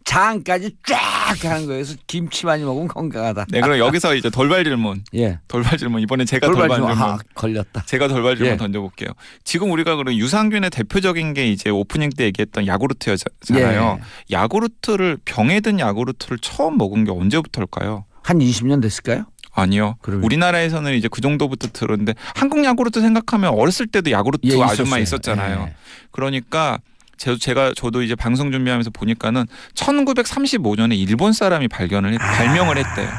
장까지 쫙 가는 거예요. 그래서 김치 많이 먹으면 건강하다. 네, 그럼 여기서 이제 돌발 질문. 예. 돌발 질문. 이번에 제가 돌발 질문. 걸렸다. 제가 돌발 질문 던져볼게요. 지금 우리가 그런 유산균의 대표적인 게 이제 오프닝 때 얘기했던 야구르트였잖아요. 예. 야구르트를 병에 든 야구르트를 처음 먹은 게 언제부터일까요? 한 20년 됐을까요? 아니요. 그러면. 우리나라에서는 이제 그 정도부터 들었는데 한국 야구르트 생각하면 어렸을 때도 야구르트 아줌마 있었잖아요. 예. 그러니까. 저도 이제 방송 준비하면서 보니까는 1935년에 일본 사람이 발명을 했대요.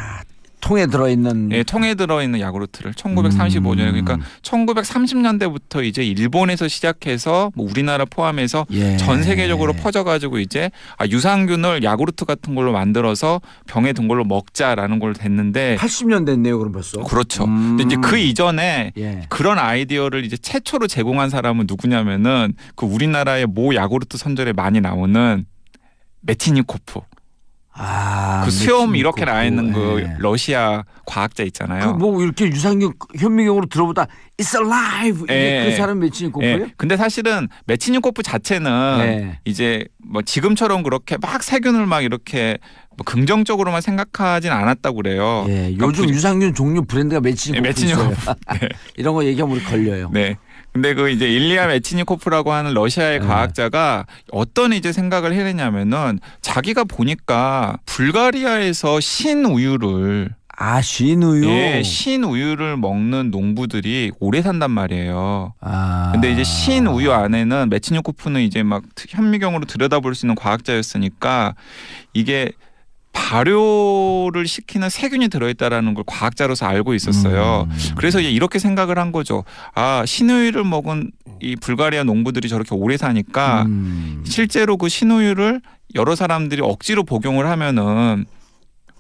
통에 들어있는. 네, 통에 들어있는 야구르트를 1935년에 그러니까 1930년대부터 이제 일본에서 시작해서 뭐 우리나라 포함해서 전 세계적으로 퍼져가지고 이제 유산균을 야구르트 같은 걸로 만들어서 병에 든 걸로 먹자라는 걸 됐는데 80년 됐네요, 그럼 벌써. 그렇죠. 근데 이제 그 이전에 그런 아이디어를 이제 최초로 제공한 사람은 누구냐면은 그 우리나라의 모 야구르트 선전에 많이 나오는 메티니코프. 그 수염 이렇게 나 있는 그 러시아 과학자 있잖아요. 그 뭐 이렇게 유산균 현미경으로 들어보다 It's alive. 그 사람 메치니코프예요? 근데 사실은 메치니코프 자체는 이제 뭐 지금처럼 그렇게 막 세균을 막 이렇게 뭐 긍정적으로만 생각하진 않았다고 그래요. 그러니까 요즘 유산균 종류 브랜드가 메치니코프 있어요. 이런 거 얘기하면 우리 걸려요. 네. 근데 그 이제 일리아 메치니코프라고 하는 러시아의 과학자가 어떤 이제 생각을 해내냐면은 자기가 보니까 불가리아에서 신우유를 신우유. 예, 신우유를 먹는 농부들이 오래 산단 말이에요. 근데 이제 신우유 안에는 메치니코프는 이제 막 현미경으로 들여다볼 수 있는 과학자였으니까 이게 발효를 시키는 세균이 들어있다라는 걸 과학자로서 알고 있었어요. 그래서 이제 이렇게 생각을 한 거죠. 아, 신우유를 먹은 이 불가리아 농부들이 저렇게 오래 사니까 실제로 그 신우유를 여러 사람들이 억지로 복용을 하면은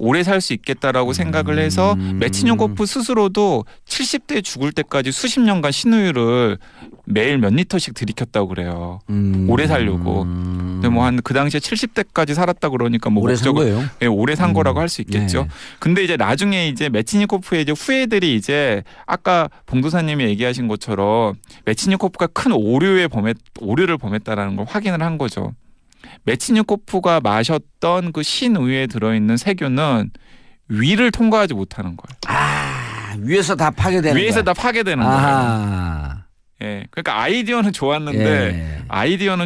오래 살 수 있겠다라고 생각을 해서 메치니코프 스스로도 70대 죽을 때까지 수십 년간 신우유를 매일 몇 리터씩 들이켰다고 그래요. 오래 살려고. 근데 뭐 한 그 당시에 70대까지 살았다 그러니까 뭐 오래 산 거예요. 네, 오래 산 거라고 할 수 있겠죠. 네. 근데 이제 나중에 이제 메치니코프의 이제 후예들이 이제 아까 봉도사님이 얘기하신 것처럼 메치니코프가 큰 오류를 범했다라는 걸 확인을 한 거죠. 메치니코프가 마셨던 그 신우유에 들어있는 세균은 위를 통과하지 못하는 거예요. 아, 위에서 다 파괴되는 거예요. 위에서 다 파괴되는 거예요. 예, 그러니까 아이디어는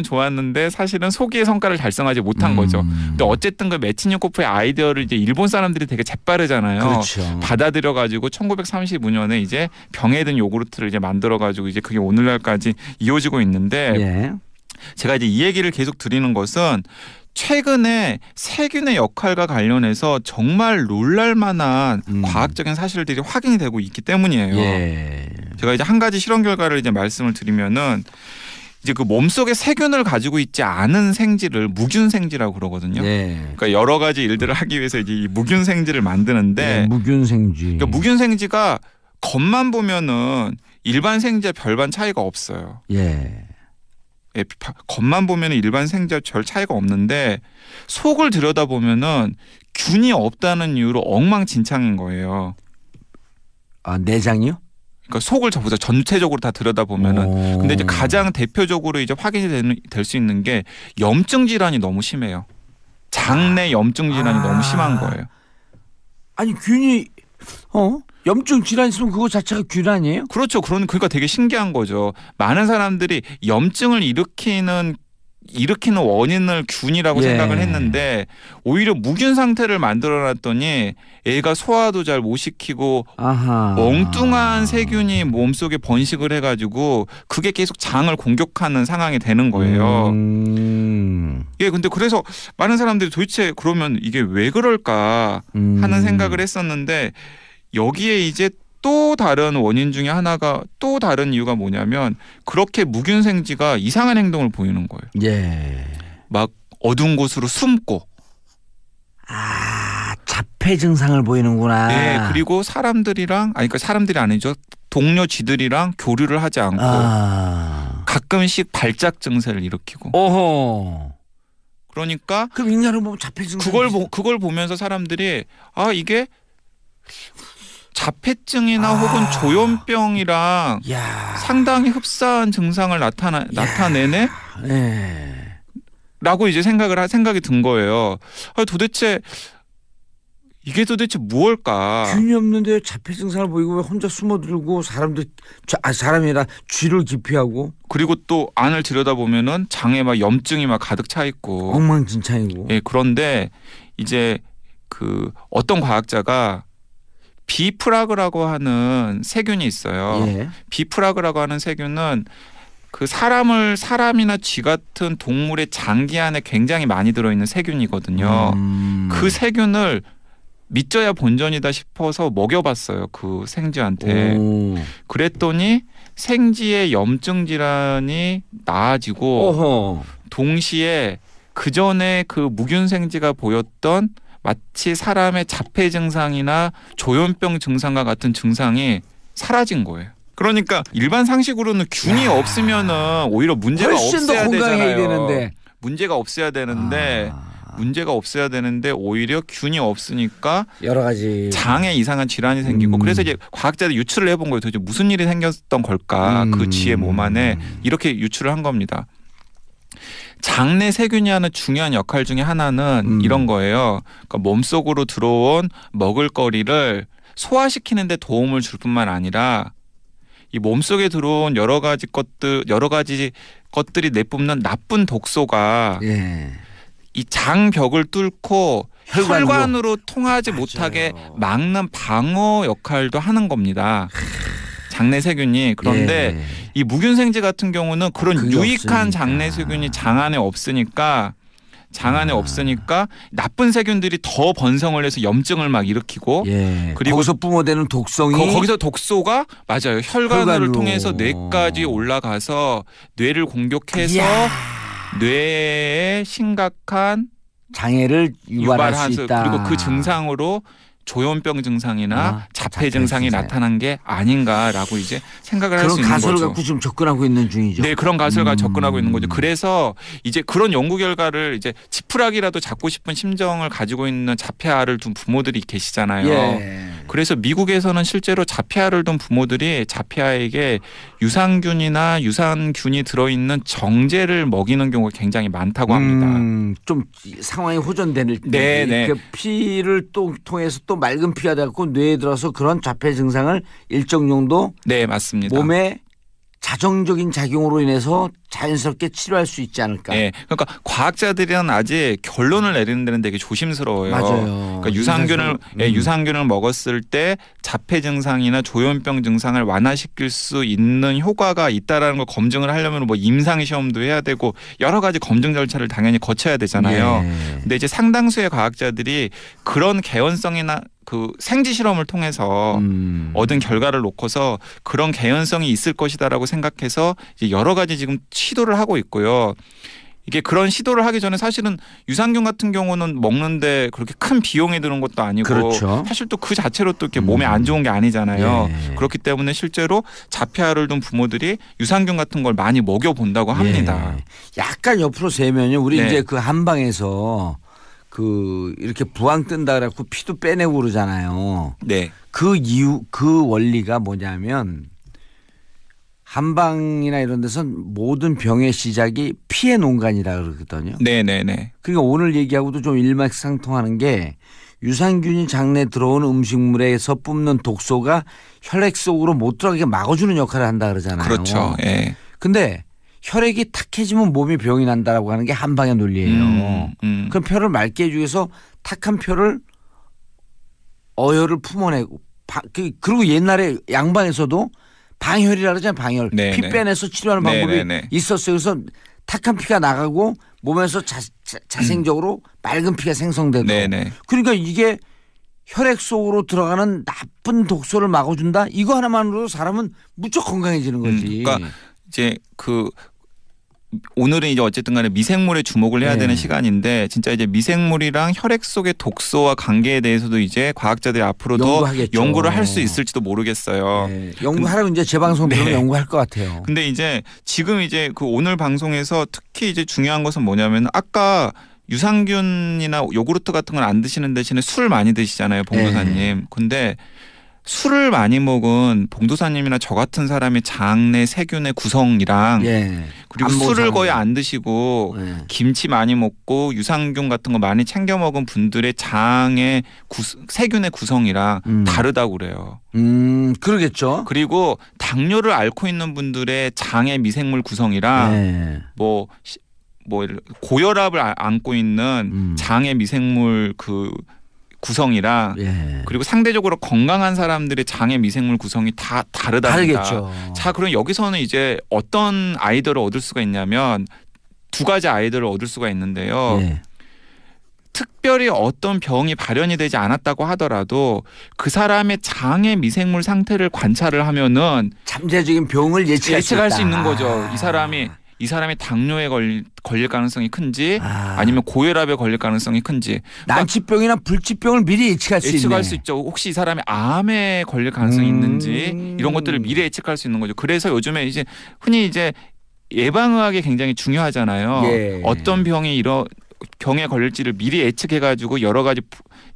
좋았는데 사실은 소기의 성과를 달성하지 못한 거죠. 근데 어쨌든 그 메치니코프의 아이디어를 이제 일본 사람들이 되게 재빠르잖아요. 그렇죠. 받아들여 가지고 1935년에 이제 병에 든 요구르트를 이제 만들어 가지고 이제 그게 오늘날까지 이어지고 있는데. 예. 제가 이제 이 얘기를 계속 드리는 것은 최근에 세균의 역할과 관련해서 정말 놀랄만한 과학적인 사실들이 확인이 되고 있기 때문이에요. 예. 제가 이제 한 가지 실험 결과를 이제 말씀을 드리면은 이제 그 몸속에 세균을 가지고 있지 않은 생지를 무균생지라고 그러거든요. 예. 그러니까 여러 가지 일들을 하기 위해서 이제 이 무균생지를 만드는데 예, 무균생지. 그러니까 무균생지가 겉만 보면은 일반 생지와 별반 차이가 없어요. 예. 예, 겉만 보면 일반 생지와 별 차이가 없는데 속을 들여다보면은 균이 없다는 이유로 엉망진창인 거예요. 아, 내장이요? 그러니까 속을 전체적으로 다 들여다보면은 근데 이제 가장 대표적으로 이제 확인이 될 수 있는 게 염증 질환이 너무 심해요. 장내 염증 질환이 너무 심한 거예요. 아니 균이 염증 질환 있으면 그거 자체가 균 아니에요? 그렇죠. 그러니까 되게 신기한 거죠. 많은 사람들이 염증을 일으키는 원인을 균이라고 생각을 했는데 오히려 무균 상태를 만들어놨더니 애가 소화도 잘 못 시키고 엉뚱한 세균이 몸속에 번식을 해가지고 그게 계속 장을 공격하는 상황이 되는 거예요. 예, 근데 그래서 많은 사람들이 도대체 그러면 이게 왜 그럴까 하는 생각을 했었는데 여기에 이제 또 다른 원인 중에 하나가 또 다른 이유가 뭐냐면 그렇게 무균생지가 이상한 행동을 보이는 거예요. 예. 막 어두운 곳으로 숨고. 아, 자폐 증상을 보이는구나. 네, 그리고 그러니까 사람들이 아니죠. 동료 쥐들이랑 교류를 하지 않고 가끔씩 발작 증세를 일으키고. 어허. 그러니까 그럼 인간은 보면 자폐 증상. 그걸 보면서 사람들이 이게 자폐증이나 혹은 조현병이랑 상당히 흡사한 증상을 나타내네? 라고 이제 생각이 든 거예요. 이게 도대체 무엇일까? 균이 없는데 자폐 증상을 보이고 왜 혼자 숨어들고 사람이라 쥐를 기피하고 그리고 또 안을 들여다보면은 장에 막 염증이 막 가득 차 있고 엉망진창이고. 예, 그런데 이제 그 어떤 과학자가 비프라그라고 하는 세균이 있어요. 예. 비프라그라고 하는 세균은 그 사람이나 쥐 같은 동물의 장기 안에 굉장히 많이 들어있는 세균이거든요. 그 세균을 믿져야 본전이다 싶어서 먹여봤어요. 그 생쥐한테. 그랬더니 생쥐의 염증 질환이 나아지고 동시에 그 전에 그 무균생쥐가 보였던 마치 사람의 자폐 증상이나 조현병 증상과 같은 증상이 사라진 거예요. 그러니까 일반 상식으로는 균이 없으면은 오히려 문제가 없어야 되잖아요. 문제가 없어야 되는데 오히려 균이 없으니까 여러 가지 장에 이상한 질환이 생기고 그래서 이제 과학자들이 유출을 해본 거예요. 도대체 무슨 일이 생겼던 걸까? 그 쥐의 몸 안에 이렇게 유출을 한 겁니다. 장내 세균이 하는 중요한 역할 중에 하나는 이런 거예요. 그러니까 몸속으로 들어온 먹을거리를 소화시키는 데 도움을 줄 뿐만 아니라 이 몸속에 들어온 여러 가지 것들이 내뿜는 나쁜 독소가 이 장벽을 뚫고 혈관으로 통하지 못하게 막는 방어 역할도 하는 겁니다. 장내 세균이. 그런데 이 무균생쥐 같은 경우는 그런 유익한 장내 세균이 장 안에 없으니까 장 안에 없으니까 나쁜 세균들이 더 번성을 해서 염증을 막 일으키고 그리고 거기서 뿜어대는 독성이 거기서 독소가 맞아요. 혈관을 통해서 뇌까지 올라가서 뇌를 공격해서 뇌에 심각한 장애를 유발할 수 있다. 그리고 그 증상으로 조현병 증상이나 자폐 증상이 나타난 게 아닌가라고 이제 생각을 할 수 있는 거죠. 그런 가설을 갖고 지금 접근하고 있는 중이죠. 네, 그런 가설과 접근하고 있는 거죠. 그래서 이제 그런 연구 결과를 이제 지푸라기라도 잡고 싶은 심정을 가지고 있는 자폐아를 둔 부모들이 계시잖아요. 그래서 미국에서는 실제로 자폐아를 둔 부모들이 자폐아에게 유산균이나 유산균이 들어있는 정제를 먹이는 경우가 굉장히 많다고 합니다. 좀 상황이 호전되는 때 그 피를 또 통해서 또 맑은 피가 되고 뇌에 들어서 그런 자폐 증상을 일정 정도 맞습니다. 몸에 자정적인 작용으로 인해서 자연스럽게 치료할 수 있지 않을까. 네, 그러니까 과학자들은 아직 결론을 내리는 데는 되게 조심스러워요. 맞아요. 그러니까 유산균을 먹었을 때 자폐 증상이나 조현병 증상을 완화시킬 수 있는 효과가 있다라는 걸 검증을 하려면 뭐 임상 시험도 해야 되고 여러 가지 검증 절차를 당연히 거쳐야 되잖아요. 근데 이제 상당수의 과학자들이 그런 개연성이나 그 생지 실험을 통해서 얻은 결과를 놓고서 그런 개연성이 있을 것이다라고 생각해서 이제 여러 가지 지금 시도를 하고 있고요. 이게 그런 시도를 하기 전에 사실은 유산균 같은 경우는 먹는데 그렇게 큰 비용이 드는 것도 아니고 사실 또 그 자체로 또 이렇게 몸에 안 좋은 게 아니잖아요. 그렇기 때문에 실제로 자폐아를 둔 부모들이 유산균 같은 걸 많이 먹여본다고 합니다. 약간 옆으로 세면요. 우리 이제 그 한방에서 그 이렇게 부항 뜬다 그래갖고 피도 빼내고 그러잖아요. 그 이유 그 원리가 뭐냐면 한방이나 이런 데선 모든 병의 시작이 피의 농간이라 그러거든요. 그러니까 오늘 얘기하고도 좀 일맥상통하는 게 유산균이 장내에 들어오는 음식물에서 뿜는 독소가 혈액 속으로 못 들어가게 막아주는 역할을 한다 그러잖아요. 그렇죠. 근데 혈액이 탁해지면 몸이 병이 난다라고 하는 게 한방의 논리예요. 그럼 뼈를 맑게 해주기 위해서 탁한 뼈를 어혈을 품어내고 그리고 옛날에 양방에서도 방혈이라 그러잖아요. 방혈. 피 빼내서 치료하는 방법이 있었어요. 그래서 탁한 피가 나가고 몸에서 자생적으로 맑은 피가 생성되고 그러니까 이게 혈액 속으로 들어가는 나쁜 독소를 막아준다. 이거 하나만으로도 사람은 무척 건강해지는 거지. 그러니까 이제 그 오늘은 이제 어쨌든 간에 미생물에 주목을 해야 되는 시간인데 진짜 이제 미생물이랑 혈액 속의 독소와 관계에 대해서도 이제 과학자들이 앞으로 더 연구를 할 수 있을지도 모르겠어요. 연구하라고 이제 재방송 들으면 연구할 것 같아요. 근데 이제 지금 이제 그 오늘 방송에서 특히 이제 중요한 것은 뭐냐면 아까 유산균이나 요구르트 같은 걸 안 드시는 대신에 술 많이 드시잖아요, 봉도사님. 근데 술을 많이 먹은 봉도사님이나 저 같은 사람의 장내 세균의 구성이랑 그리고 술을 거의 안 드시고 김치 많이 먹고 유산균 같은 거 많이 챙겨 먹은 분들의 장의 세균의 구성이랑 다르다고 그래요. 그러겠죠. 그리고 당뇨를 앓고 있는 분들의 장의 미생물 구성이랑 뭐 고혈압을 앓고 있는 장의 미생물 그 구성이랑 그리고 상대적으로 건강한 사람들의 장의 미생물 구성이 다 다르답니다. 다르겠죠. 자, 그럼 여기서는 이제 어떤 아이디어를 얻을 수가 있냐면 두 가지 아이디어를 얻을 수가 있는데요. 특별히 어떤 병이 발현이 되지 않았다고 하더라도 그 사람의 장의 미생물 상태를 관찰을 하면은 잠재적인 병을 예측할 수 있는 거죠. 이 사람이 당뇨에 걸릴 가능성이 큰지 아니면 고혈압에 걸릴 가능성이 큰지 난치병이나 불치병을 미리 예측할 수 있죠. 혹시 이 사람이 암에 걸릴 가능성이 있는지 이런 것들을 미리 예측할 수 있는 거죠. 그래서 요즘에 이제 흔히 이제 예방의학이 굉장히 중요하잖아요. 어떤 병에 걸릴지를 미리 예측해가지고 여러 가지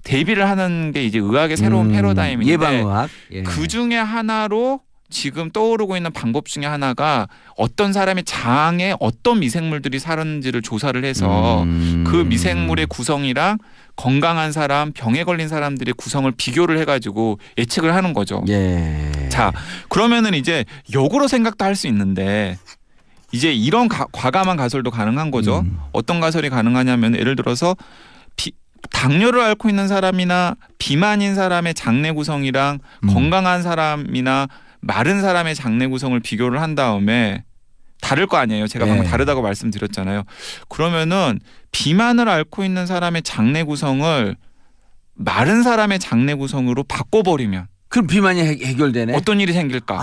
대비를 하는 게 이제 의학의 새로운 패러다임인데 예방의학 그 중에 하나로 지금 떠오르고 있는 방법 중에 하나가 어떤 사람의 장에 어떤 미생물들이 사는지를 조사를 해서 그 미생물의 구성이랑 건강한 사람, 병에 걸린 사람들의 구성을 비교를 해가지고 예측을 하는 거죠. 자, 그러면은 이제 역으로 생각도 할 수 있는데 이제 이런 과감한 가설도 가능한 거죠. 어떤 가설이 가능하냐면 예를 들어서 당뇨를 앓고 있는 사람이나 비만인 사람의 장내 구성이랑 건강한 사람이나 마른 사람의 장내 구성을 비교를 한 다음에 다를 거 아니에요. 제가 방금 다르다고 말씀드렸잖아요. 그러면은 비만을 앓고 있는 사람의 장내 구성을 마른 사람의 장내 구성으로 바꿔버리면 그럼 비만이 해결되네. 어떤 일이 생길까?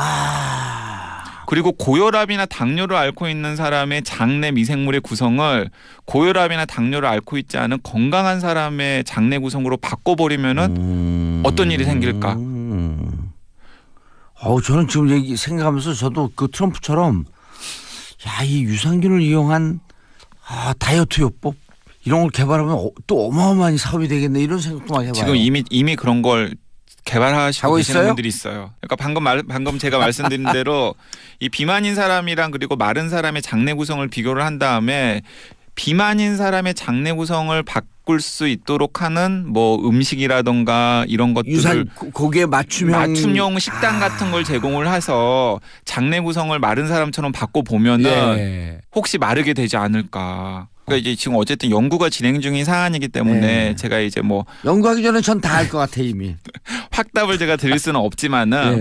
그리고 고혈압이나 당뇨를 앓고 있는 사람의 장내 미생물의 구성을 고혈압이나 당뇨를 앓고 있지 않은 건강한 사람의 장내 구성으로 바꿔버리면은 어떤 일이 생길까? 저는 지금 얘기 생각하면서 저도 그 트럼프처럼 이 유산균을 이용한 다이어트 요법 이런 걸 개발하면 또 어마어마한 사업이 되겠네 이런 생각도 많이 해봐요. 지금 이미 그런 걸 개발하시고 계시는 분들이 있어요. 그러니까 방금 제가 말씀드린 대로 이 비만인 사람이랑 그리고 마른 사람의 장내 구성을 비교를 한 다음에 비만인 사람의 장내 구성을 바꿀 수 있도록 하는 뭐 음식이라던가 이런 것들을 거기에 맞춤형 식단 같은 걸 제공을 해서 장내 구성을 마른 사람처럼 바꿔 보면은 혹시 마르게 되지 않을까. 그러니까 이제 지금 어쨌든 연구가 진행 중인 사안이기 때문에 제가 이제 뭐 연구하기 전에 전 다 알 것 같아 이미. 확답을 제가 드릴 수는 없지만은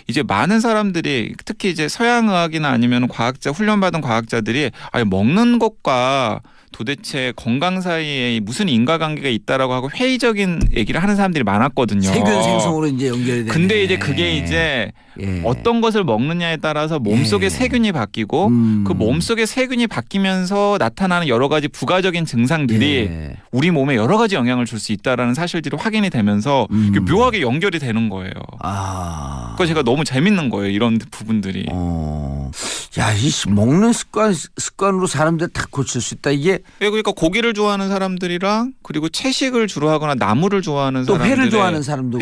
이제 많은 사람들이 특히 이제 서양 의학이나 아니면 훈련받은 과학자들이 먹는 것과 도대체 건강 사이에 무슨 인과관계가 있다라고 하고 회의적인 얘기를 하는 사람들이 많았거든요. 세균 생성으로 이제 연결이 되네. 근데 이제 그게 이제 어떤 것을 먹느냐에 따라서 몸속의 세균이 바뀌고 그 몸속의 세균이 바뀌면서 나타나는 여러 가지 부가적인 증상들이 우리 몸에 여러 가지 영향을 줄 수 있다라는 사실들이 확인이 되면서 묘하게 연결이 되는 거예요. 그러니까 제가 너무 재밌는 거예요. 이런 부분들이. 이 먹는 습관으로 사람들 다 고칠 수 있다. 이게 그러니까 고기를 좋아하는 사람들이랑 그리고 채식을 주로 하거나 나물을 좋아하는 또 사람들, 회를 좋아하는 사람도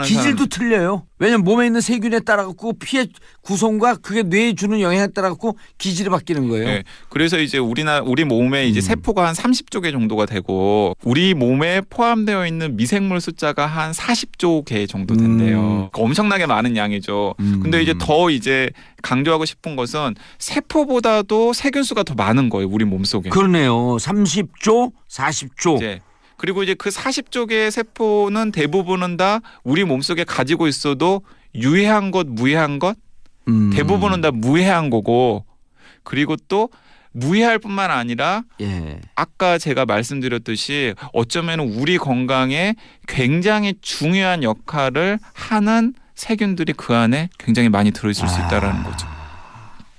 기질도 틀려요. 왜냐면 몸에 있는 세균에 따라 갖고 피의 구성과 그게 뇌에 주는 영향에 따라 갖고 기질이 바뀌는 거예요. 네. 그래서 이제 우리 몸에 이제 세포가 한 30조 개 정도가 되고 우리 몸에 포함되어 있는 미생물 숫자가 한 40조 개 정도 된대요. 그러니까 엄청나게 많은 양이죠. 근데 이제 더 이제 강조하고 싶은 것은 세포보다도 세균 수가 더 많은 거예요. 우리 몸속에. 그러네요. 30조, 40조. 네. 그리고 이제 그 40조 개의 세포는 대부분은 다 우리 몸속에 가지고 있어도 유해한 것, 무해한 것 대부분은 다 무해한 거고 그리고 또 무해할 뿐만 아니라 아까 제가 말씀드렸듯이 어쩌면 우리 건강에 굉장히 중요한 역할을 하는 세균들이 그 안에 굉장히 많이 들어있을 수 있다는 거죠.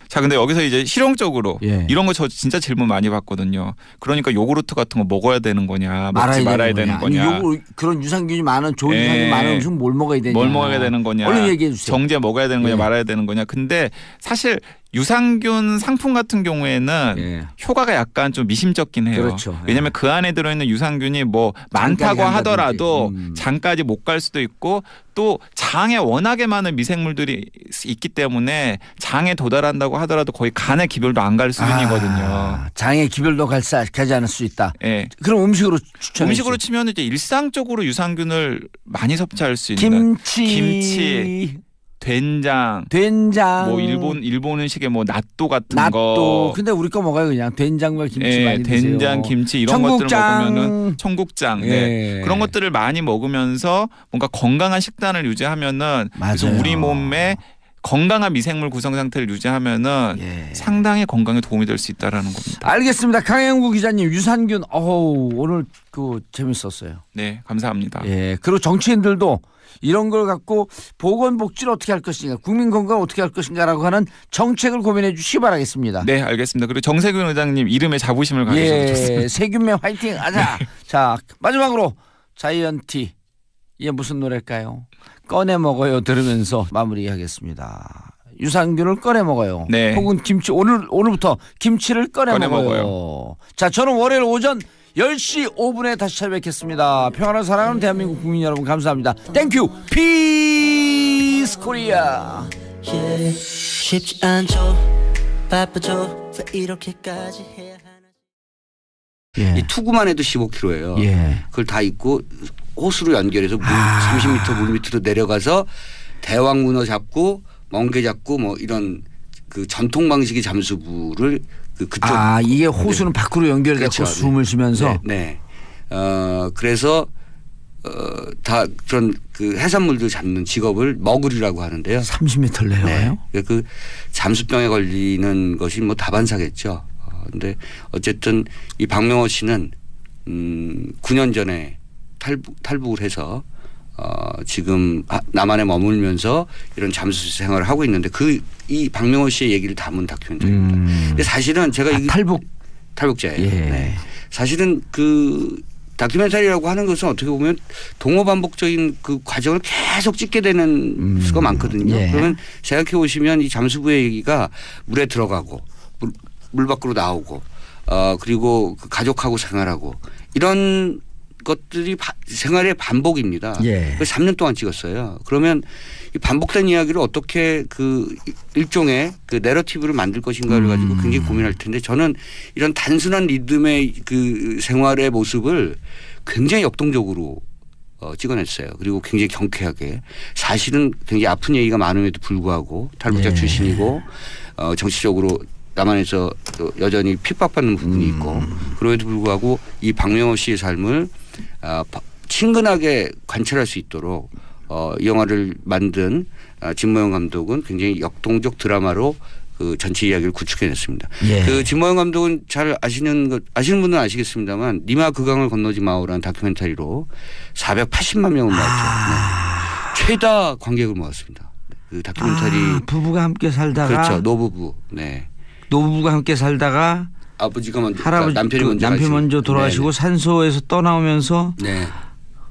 자, 근데 여기서 이제 실용적으로 이런 거 저 진짜 질문 많이 받거든요. 그러니까 요구르트 같은 거 먹어야 되는 거냐, 먹지 말아야 되는 거냐. 아니, 그런 유산균이 많은 좋은 유산균이 많은 음식 뭘 먹어야 되냐. 뭘 먹어야 되는 거냐. 얼른 얘기해 주세요. 정제 먹어야 되는 거냐, 말아야 되는 거냐. 근데 사실 유산균 상품 같은 경우에는 효과가 약간 좀 미심쩍긴 해요. 그렇죠. 왜냐하면 그 안에 들어있는 유산균이 뭐 많다고 하더라도 장까지 못 갈 수도 있고 또 장에 워낙에 많은 미생물들이 있기 때문에 장에 도달한다고 하더라도 거의 간의 기별도 안 갈 수준이거든요. 장의 기별도 가지 않을 수 있다. 네. 그럼 음식으로 추천해 음식으로 치면 이제 일상적으로 유산균을 많이 섭취할 수 있는 김치. 된장, 뭐 일본 음식에 뭐 낫또 같은 거. 근데 우리 거 먹어요 그냥 된장과 김치 많이 드세요. 된장, 김치 이런 것들을 먹으면은 청국장, 그런 것들을 많이 먹으면서 뭔가 건강한 식단을 유지하면은 그래서 우리 몸에 건강한 미생물 구성 상태를 유지하면은 상당히 건강에 도움이 될 수 있다라는 겁니다. 알겠습니다. 강영구 기자님 유산균 오늘 재밌었어요. 네, 감사합니다. 그리고 정치인들도 이런 걸 갖고 보건복지를 어떻게 할 것인가 국민건강을 어떻게 할 것인가라고 하는 정책을 고민해 주시기 바라겠습니다. 네, 알겠습니다. 그리고 정세균 의장님 이름에 자부심을 가지셔서 좋습니다. 세균맨 화이팅 하자. 자, 마지막으로 자이언티 이게 무슨 노래일까요? 꺼내 먹어요 들으면서 마무리하겠습니다. 유산균을 꺼내 먹어요. 혹은 김치 오늘부터 김치를 꺼내 먹어요. 자, 저는 월요일 오전 10시 5분에 다시 찾아뵙겠습니다. 평화를 사랑하는 대한민국 국민 여러분 감사합니다. 땡큐 피스 코리아. 쉽지 않죠. 바쁘죠. 왜 이렇게까지 해야 하나. 이 투구만 해도 15km예요. 그걸 다 입고 호수로 연결해서 30m 물 밑으로 내려가서 대왕문어 잡고 멍게 잡고 뭐 이런 그 전통 방식의 잠수부를 그쪽 이게 호수는 밖으로 연결돼서 숨을 쉬면서 그래서 다 그런 그 해산물들 잡는 직업을 머글이라고 하는데요. 30m를 내려와요? 네. 그 잠수병에 걸리는 것이 뭐 다반사겠죠. 근데 어쨌든 이 박명호 씨는 9년 전에 탈북을 해서 지금 남한에 머물면서 이런 잠수 생활을 하고 있는데 이 박명호 씨의 얘기를 담은 다큐멘터리입니다. 근데 사실은 제가 탈북자예요. 예. 네. 사실은 그 다큐멘터리라고 하는 것은 어떻게 보면 동호 반복적인 그 과정을 계속 찍게 되는 수가 많거든요. 예. 그러면 생각해 보시면 이 잠수부의 얘기가 물에 들어가고 물 밖으로 나오고 그리고 그 가족하고 생활하고 이런 것들이 생활의 반복입니다. 예. 그래서 3년 동안 찍었어요. 그러면 이 반복된 이야기를 어떻게 그 일종의 그 내러티브를 만들 것인가를 가지고 굉장히 고민할 텐데 저는 이런 단순한 리듬의 그 생활의 모습을 굉장히 역동적으로 찍어냈어요. 그리고 굉장히 경쾌하게 사실은 굉장히 아픈 얘기가 많음에도 불구하고 탈북자 예. 출신이고 정치적으로 남한에서 여전히 핍박받는 부분이 있고 그럼에도 불구하고 이 박명호 씨의 삶을 친근하게 관찰할 수 있도록 이 영화를 만든 진모영 감독은 굉장히 역동적 드라마로 그 전체 이야기를 구축해냈습니다. 예. 그 진모영 감독은 잘 아시는 분은 아시겠습니다만 니마 그 강을 건너지 마오라는 다큐멘터리로 480만 명을 모았죠. 네. 최다 관객을 모았습니다. 그 다큐멘터리 부부가 함께 살다가 그렇죠. 노부부. 네. 노부부가 함께 살다가 아버지가 먼저 할아버지 남편이 먼저 돌아가시고 네네. 산소에서 떠나오면서 네.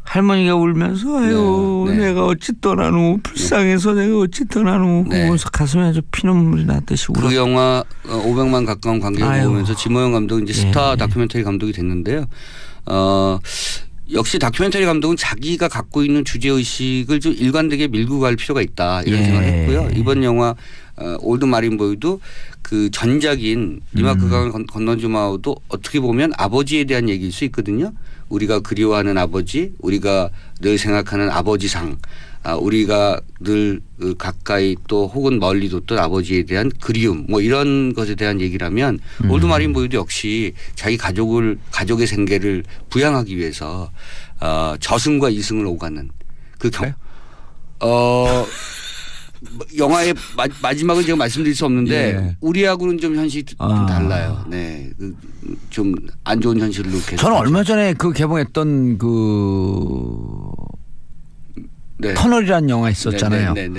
할머니가 울면서 아유 네. 내가 어찌 떠나누 불쌍해서 내가 어찌 떠나누 네. 그러면서 가슴에 아주 피눈물이 났듯이 울었어요. 그 영화 500만 가까운 관객을 모으면서 진모영 감독은 이제 스타 다큐멘터리 감독이 됐는데요. 역시 다큐멘터리 감독은 자기가 갖고 있는 주제의식을 좀 일관되게 밀고 갈 필요가 있다 이런 생각을 했고요. 이번 영화 올드 마린보이도 그 전작인 니마 그 강을 건너지 마오도 어떻게 보면 아버지에 대한 얘기일 수 있거든요. 우리가 그리워하는 아버지, 우리가 늘 생각하는 아버지상, 우리가 늘 가까이 또 혹은 멀리 뒀던 아버지에 대한 그리움 뭐 이런 것에 대한 얘기라면 올드 마린보이도 역시 자기 가족의 생계를 부양하기 위해서 저승과 이승을 오가는 그 영화의 마지막은 제가 말씀드릴 수 없는데 예. 우리하고는 좀 현실이 좀 달라요. 네, 좀 안 좋은 현실로 계속. 저는 얼마 전에 그 개봉했던 네. 터널이라는 영화 있었잖아요. 네.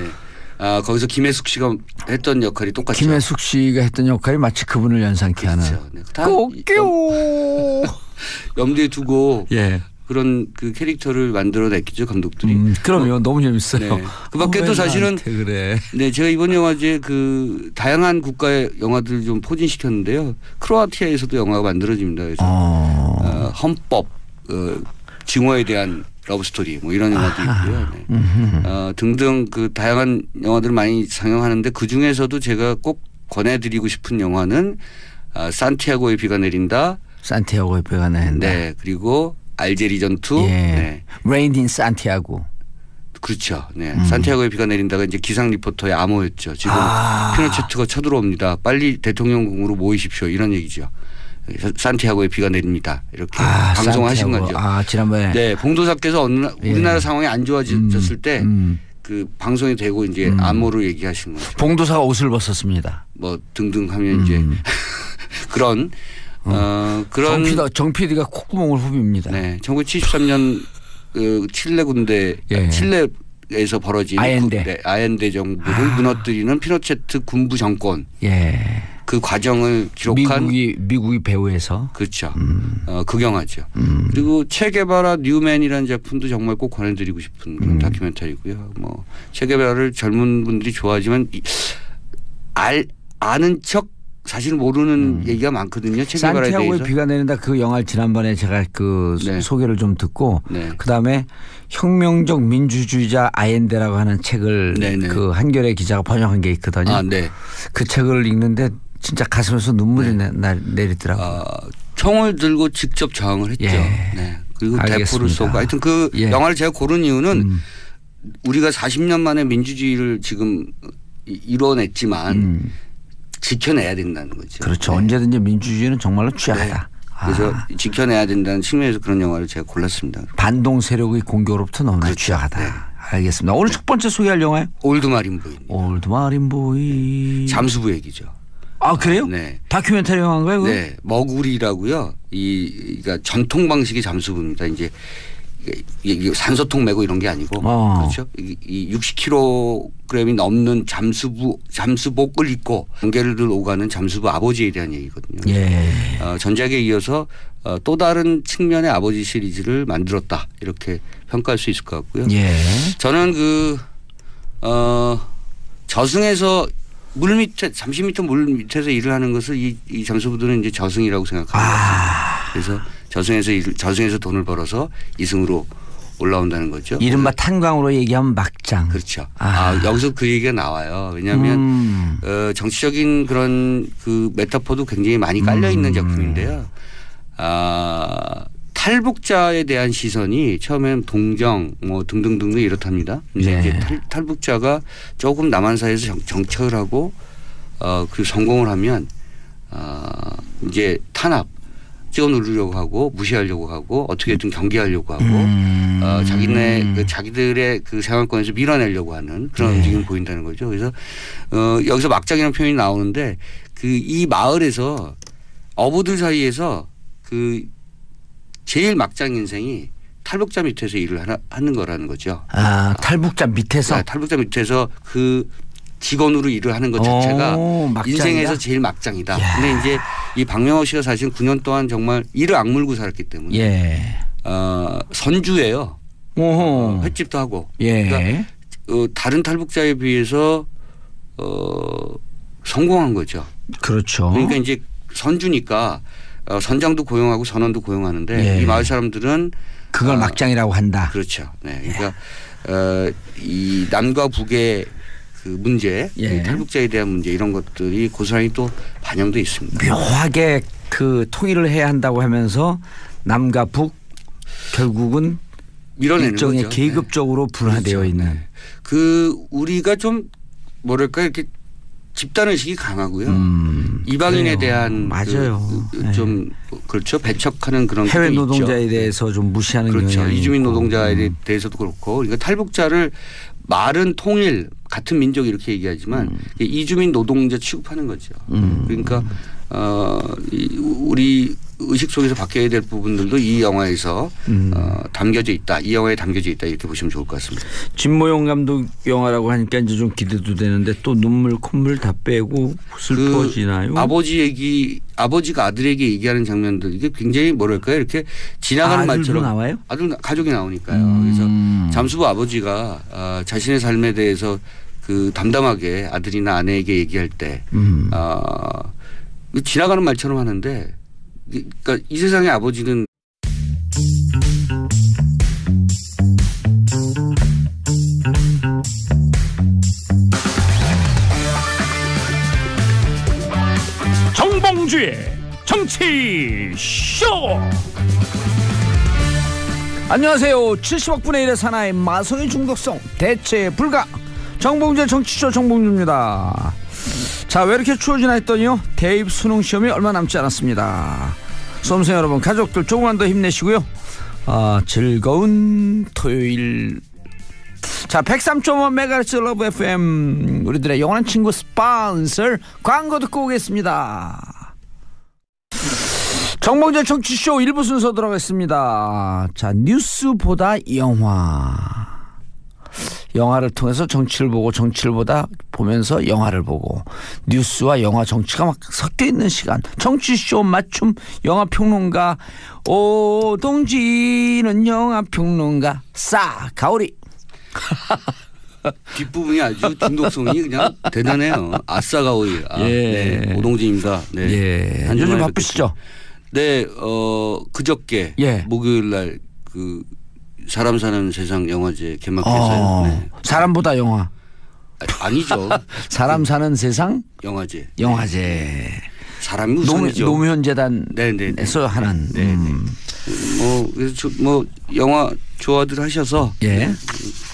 거기서 김혜숙 씨가 했던 역할이 똑같죠. 김혜숙 씨가 했던 역할이 마치 그분을 연상케 하는. 네. 꼬끼오. 염두에 두고 예. 그런 그 캐릭터를 만들어냈겠죠 감독들이. 그럼요. 너무 재밌어요. 네. 그밖에 또 사실은 그래. 네 제가 이번 영화제 그 다양한 국가의 영화들을 좀 포진시켰는데요. 크로아티아에서도 영화가 만들어집니다. 그래서 헌법, 증오에 대한 러브스토리 뭐 이런 영화도 있고요. 네. 등등 그 다양한 영화들을 많이 상영하는데 그 중에서도 제가 꼭 권해드리고 싶은 영화는 산티아고의 비가 내린다. 산티아고의 비가 내린다. 네. 그리고 알제리 전투. 예. 네. Rain in Santiago. 그렇죠. 네. 산티아고의 비가 내린다가 이제 기상 리포터의 암호였죠. 지금 피노체트가 쳐들어옵니다. 빨리 대통령궁으로 모이십시오. 이런 얘기죠. 산티아고의 비가 내립니다. 이렇게 방송하신 거죠. 지난번에. 네. 봉도사께서 우리나라 상황이 안 좋아졌을 때 그 방송이 되고 이제 암호로 얘기하신 거죠. 봉도사가 옷을 벗었습니다. 뭐 등등 하면 이제 그런 정 PD가 콧구멍을 후빕니다. 네. 1973년 그 칠레 군대 칠레에서 벌어진 아엔데 정부를 무너뜨리는 피노체트 군부 정권. 예. 그 과정을 기록한 미국이 배후에서 그렇죠. 극영하죠. 그리고 체게바라 뉴맨이라는 작품도 정말 꼭 권해드리고 싶은 그런 다큐멘터리고요. 뭐 체게바라를 젊은 분들이 좋아하지만 아는 척 사실 모르는 얘기가 많거든요. 체게바라에 대해서. 산티아고의 비가 내린다 그 영화를 지난번에 제가 소개를 좀 듣고 그다음에 혁명적 민주주의자 아엔데라고 하는 책을 그 한겨레 기자가 번역한 게 있거든요. 그 책을 읽는데 진짜 가슴에서 눈물이 내리더라고요. 총을 들고 직접 저항을 했죠. 네. 그리고 대포를 쏘고 하여튼 그 영화를 제가 고른 이유는 우리가 40년 만에 민주주의를 지금 이뤄냈지만 지켜내야 된다는 거죠. 그렇죠. 언제든지 민주주의는 정말로 취약하다. 그래서 지켜내야 된다는 측면에서 그런 영화를 제가 골랐습니다. 반동 세력의 공격으로부터 너무나 그렇죠. 취약하다. 네. 알겠습니다. 오늘 첫 번째 소개할 영화요? 올드 마린 보이입니다. 올드 마린 보이. 잠수부 얘기죠. 아 그래요? 네. 다큐멘터리 영화인가요? 네. 머구리라고요. 그러니까 전통 방식의 잠수부입니다. 이제 산소통 메고 이런 게 아니고 그렇죠. 이 60kg이 넘는 잠수복을 입고 안개를 오가는 잠수부 아버지에 대한 얘기거든요. 예. 전작에 이어서 또 다른 측면의 아버지 시리즈를 만들었다 이렇게 평가할 수 있을 것 같고요. 예. 저는 저승에서 물 밑에 30m 물 밑에서 일을 하는 것을 이 잠수부들은 이제 저승이라고 생각합니다. 그래서 저승에서 돈을 벌어서 이승으로 올라온다는 거죠. 이른바 탄광으로 얘기하면 막장. 그렇죠. 여기서 그 얘기가 나와요. 왜냐하면 정치적인 그런 그 메타포도 굉장히 많이 깔려 있는 작품인데요. 탈북자에 대한 시선이 처음엔 동정 뭐 등등등 이렇답니다. 근데 이제 탈북자가 조금 남한사회에서 정착을 하고 그 성공을 하면 이제 탄압 찍어 누르려고 하고 무시하려고 하고 어떻게든 경계하려고 하고 자기들의 그 생활권에서 밀어내려고 하는 그런 움직임을 보인다는 거죠. 그래서 여기서 막장이라는 표현이 나오는데 이 마을에서 어부들 사이에서 제일 막장 인생이 탈북자 밑에서 일을 하는 거라는 거죠. 탈북자 밑에서? 네, 탈북자 밑에서 그 직원으로 일을 하는 것 자체가 인생에서 제일 막장이다. 근데 이제 이 박명호 씨가 사실 9년 동안 정말 이를 악물고 살았기 때문에 선주예요. 횟집도 하고. 그러니까 다른 탈북자에 비해서 성공한 거죠. 그렇죠. 그러니까 이제 선주니까 선장도 고용하고 선원도 고용하는데 이 마을 사람들은 그걸 막장이라고 한다. 그렇죠. 네. 그러니까 이 남과 북의 그 문제, 탈북자에 대한 문제 이런 것들이 고스란히 또 반영돼 있습니다. 묘하게 그 통일을 해야 한다고 하면서 남과 북 결국은 밀어내는 일종의 거죠. 계급적으로 분화되어 그렇죠. 있는. 우리가 좀 뭐랄까 이렇게 집단의식이 강하고요. 이방인에 대한 맞아요. 좀 그렇죠. 배척하는 그런 해외 노동자에 있죠. 대해서 좀 무시하는 그렇죠. 경향이 이주민 있고. 노동자에 대해서도 그렇고 그러니까 탈북자를 말은 통일 같은 민족 이렇게 얘기하지만 이주민 노동자 취급하는 거죠. 그러니까 우리 의식 속에서 바뀌어야 될 부분들도 이 영화에서 담겨져 있다. 이 영화에 담겨져 있다 이렇게 보시면 좋을 것 같습니다. 진모용 감독 영화라고 하니까 이제 좀 기대도 되는데 또 눈물 콧물 다 빼고 슬퍼지나요? 아버지가 아들에게 얘기하는 장면들 이게 굉장히 뭐랄까요 이렇게 지나가는 말처럼 나와요? 가족이 나오니까요. 그래서 잠수부 아버지가 자신의 삶에 대해서 그 담담하게 아들이나 아내에게 얘기할 때 지나가는 말처럼 하는데 그러니까 이 세상의 아버지는 정봉주의 정치쇼. 안녕하세요. 70억 분의 1의 사나이 마성의 중독성 대체 불가 정봉주의 정치쇼 정봉주입니다. 자, 왜 이렇게 추워지나 했더니요, 대입 수능 시험이 얼마 남지 않았습니다. 수험생 여러분, 가족들 조금만 더 힘내시고요. 즐거운 토요일. 자, 103.1MHz 러브 FM 우리들의 영원한 친구 스폰서 광고 듣고 오겠습니다. 정봉재 정치쇼 1부 순서 들어가겠습니다. 자, 뉴스보다 영화를 통해서 정치를 보고 정치를 보면서 영화를 보고 뉴스와 영화 정치가 막 섞여 있는 시간. 정치쇼 맞춤 영화평론가 오동지는 영화평론가 가오리. 뒷부분이 아주 중독성이 그냥 대단해요. 아싸 가오리. 네, 오동지입니다. 네. 요즘 바쁘시죠? 네, 그저께 목요일 날 그 사람 사는 세상 영화제 개막해서요. 네. 사람보다 영화. 아니죠. 사람 사는 세상 영화제. 사람이 우선이죠. 노무현 재단에서 하는. 그래서 영화 좋아들 하셔서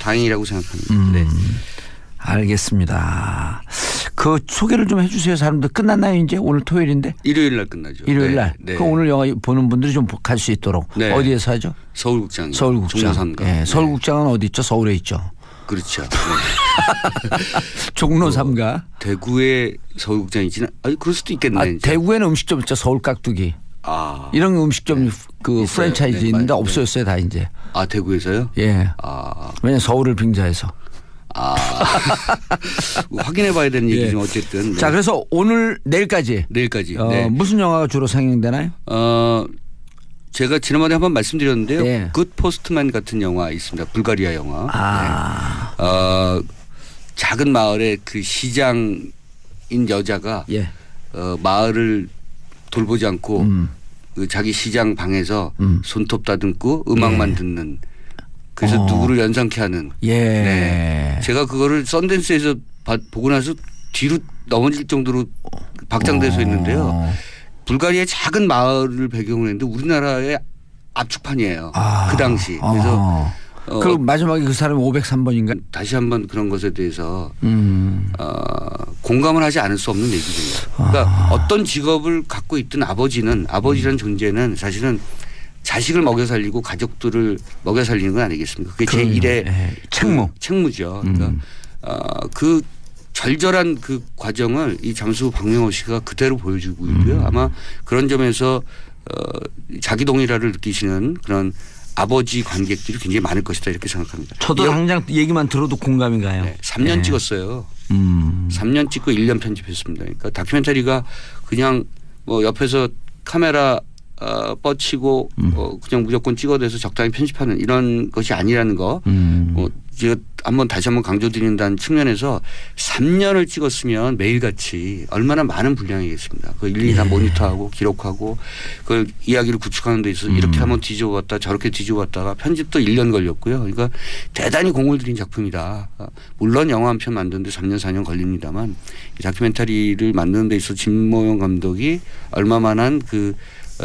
다행이라고 생각합니다. 네. 알겠습니다. 그 소개를 좀 해주세요. 사람들 끝났나요 이제? 오늘 토요일인데? 일요일 날 끝나죠. 일요일 날. 네. 그 오늘 영화 보는 분들이 좀 갈 수 있도록. 네. 어디에서 하죠? 서울극장. 서울극장. 네. 서울극장은 어디 있죠? 서울에 있죠. 그렇죠. 네. 종로 3가. 대구에 서울극장이지는 그럴 수도 있겠네. 대구에는 음식점 있죠. 서울 깍두기. 이런 음식점 네. 그 있어요. 프랜차이즈 네. 있는데 없어졌어요 다 이제. 대구에서요? 예. 왜냐면 서울을 빙자해서. 확인해봐야 되는 얘기지만 어쨌든. 네. 자 그래서 오늘 내일까지. 네. 무슨 영화가 주로 상영되나요? 제가 지난번에 한번 말씀드렸는데요. 네. 굿 포스트맨 같은 영화 있습니다. 불가리아 영화. 네. 작은 마을의 그 시장인 여자가 예. 마을을 돌보지 않고 그 자기 시장 방에서 손톱 다듬고 음악만 듣는 그래서 누구를 연상케 하는. 예. 네. 제가 그거를 썬댄스에서 보고 나서 뒤로 넘어질 정도로 박장돼서 있는데요. 불가리아의 작은 마을을 배경으로 했는데 우리나라의 압축판이에요. 그 당시. 그래서 그 마지막에 그 사람이 503번인가? 다시 한번 그런 것에 대해서 공감을 하지 않을 수 없는 얘기죠. 그러니까 어떤 직업을 갖고 있든 아버지라는 존재는 사실은 자식을 먹여 살리고 가족들을 먹여 살리는 건 아니겠습니까? 그게 제1의 책무죠. 그러니까 그 절절한 그 과정을 이 잠수 박명호 씨가 그대로 보여주고 있고요. 아마 그런 점에서 자기 동일화를 느끼시는 그런 아버지 관객들이 굉장히 많을 것이다 이렇게 생각합니다. 저도 당장 얘기만 들어도 공감이 가요. 네, 3년 찍었어요. 3년 찍고 1년 편집했습니다. 그러니까 다큐멘터리가 그냥 뭐 옆에서 카메라 뻗치고 그냥 무조건 찍어대서 적당히 편집하는 이런 것이 아니라는 거. 제가 다시 한번 강조드린다는 측면에서 3년을 찍었으면 매일같이 얼마나 많은 분량이겠습니다. 그 일일이 다 모니터하고 기록하고 그 이야기를 구축하는 데 있어서 이렇게 한번 뒤집어봤다 저렇게 뒤집어봤다가 편집도 1년 걸렸고요. 그러니까 대단히 공을 들인 작품이다. 물론 영화 한 편 만드는데 3년 4년 걸립니다만 이 다큐멘터리를 만드는 데 있어서 진모영 감독이 얼마만한 그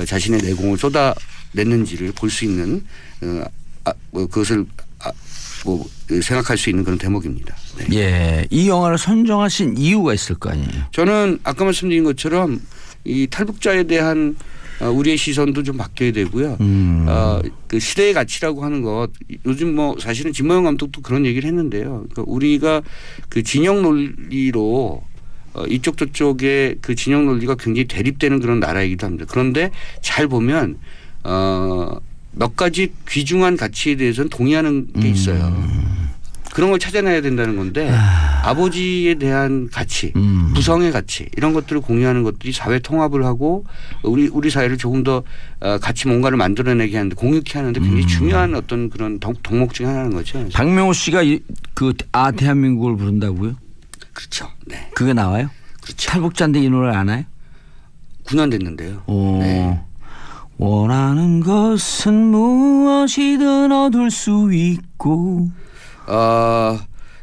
자신의 내공을 쏟아냈는지를 볼 수 있는 그것을 생각할 수 있는 그런 대목입니다. 네. 예, 이 영화를 선정하신 이유가 있을 거 아니에요. 저는 아까 말씀드린 것처럼 이 탈북자에 대한 우리의 시선도 좀 바뀌어야 되고요. 그 시대의 가치라고 하는 것 요즘 뭐 사실은 진모영 감독도 그런 얘기를 했는데요. 그러니까 우리가 그 진영 논리로 이쪽 저쪽에 그 진영 논리가 굉장히 대립되는 그런 나라이기도 합니다. 그런데 잘 보면 몇 가지 귀중한 가치에 대해서는 동의하는 게 있어요. 그런 걸 찾아내야 된다는 건데 아버지에 대한 가치, 부성의 가치 이런 것들을 공유하는 것들이 사회 통합을 하고 우리 사회를 조금 더 같이 뭔가를 만들어내게 하는데 공유케 하는데 굉장히 중요한 어떤 그런 덕목 중에 하나인 거죠. 박명호 씨가 대한민국을 부른다고요? 그렇죠. 네. 그게 나와요? 그렇죠. 탈북자인데 이 노래를 아나요? 9년 됐는데요. 네. 원하는 것은 무엇이든 얻을 수 있고.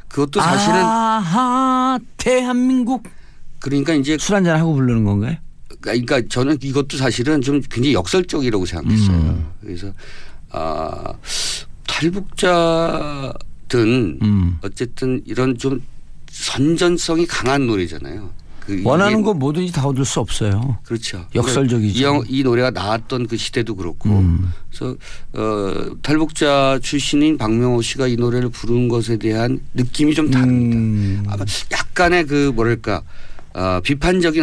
그것도 사실은. 대한민국. 그러니까 이제 술 한잔 하고 부르는 건가요? 그러니까 저는 이것도 사실은 좀 굉장히 역설적이라고 생각했어요. 그래서 탈북자든 어쨌든 이런 좀 선전성이 강한 노래잖아요. 원하는 거 뭐든지 다 얻을 수 없어요. 그렇죠. 역설적이죠. 이 노래가 나왔던 그 시대도 그렇고 그래서 탈북자 출신인 박명호 씨가 이 노래를 부른 것에 대한 느낌이 좀 다릅니다. 아마 약간의 그 뭐랄까 비판적인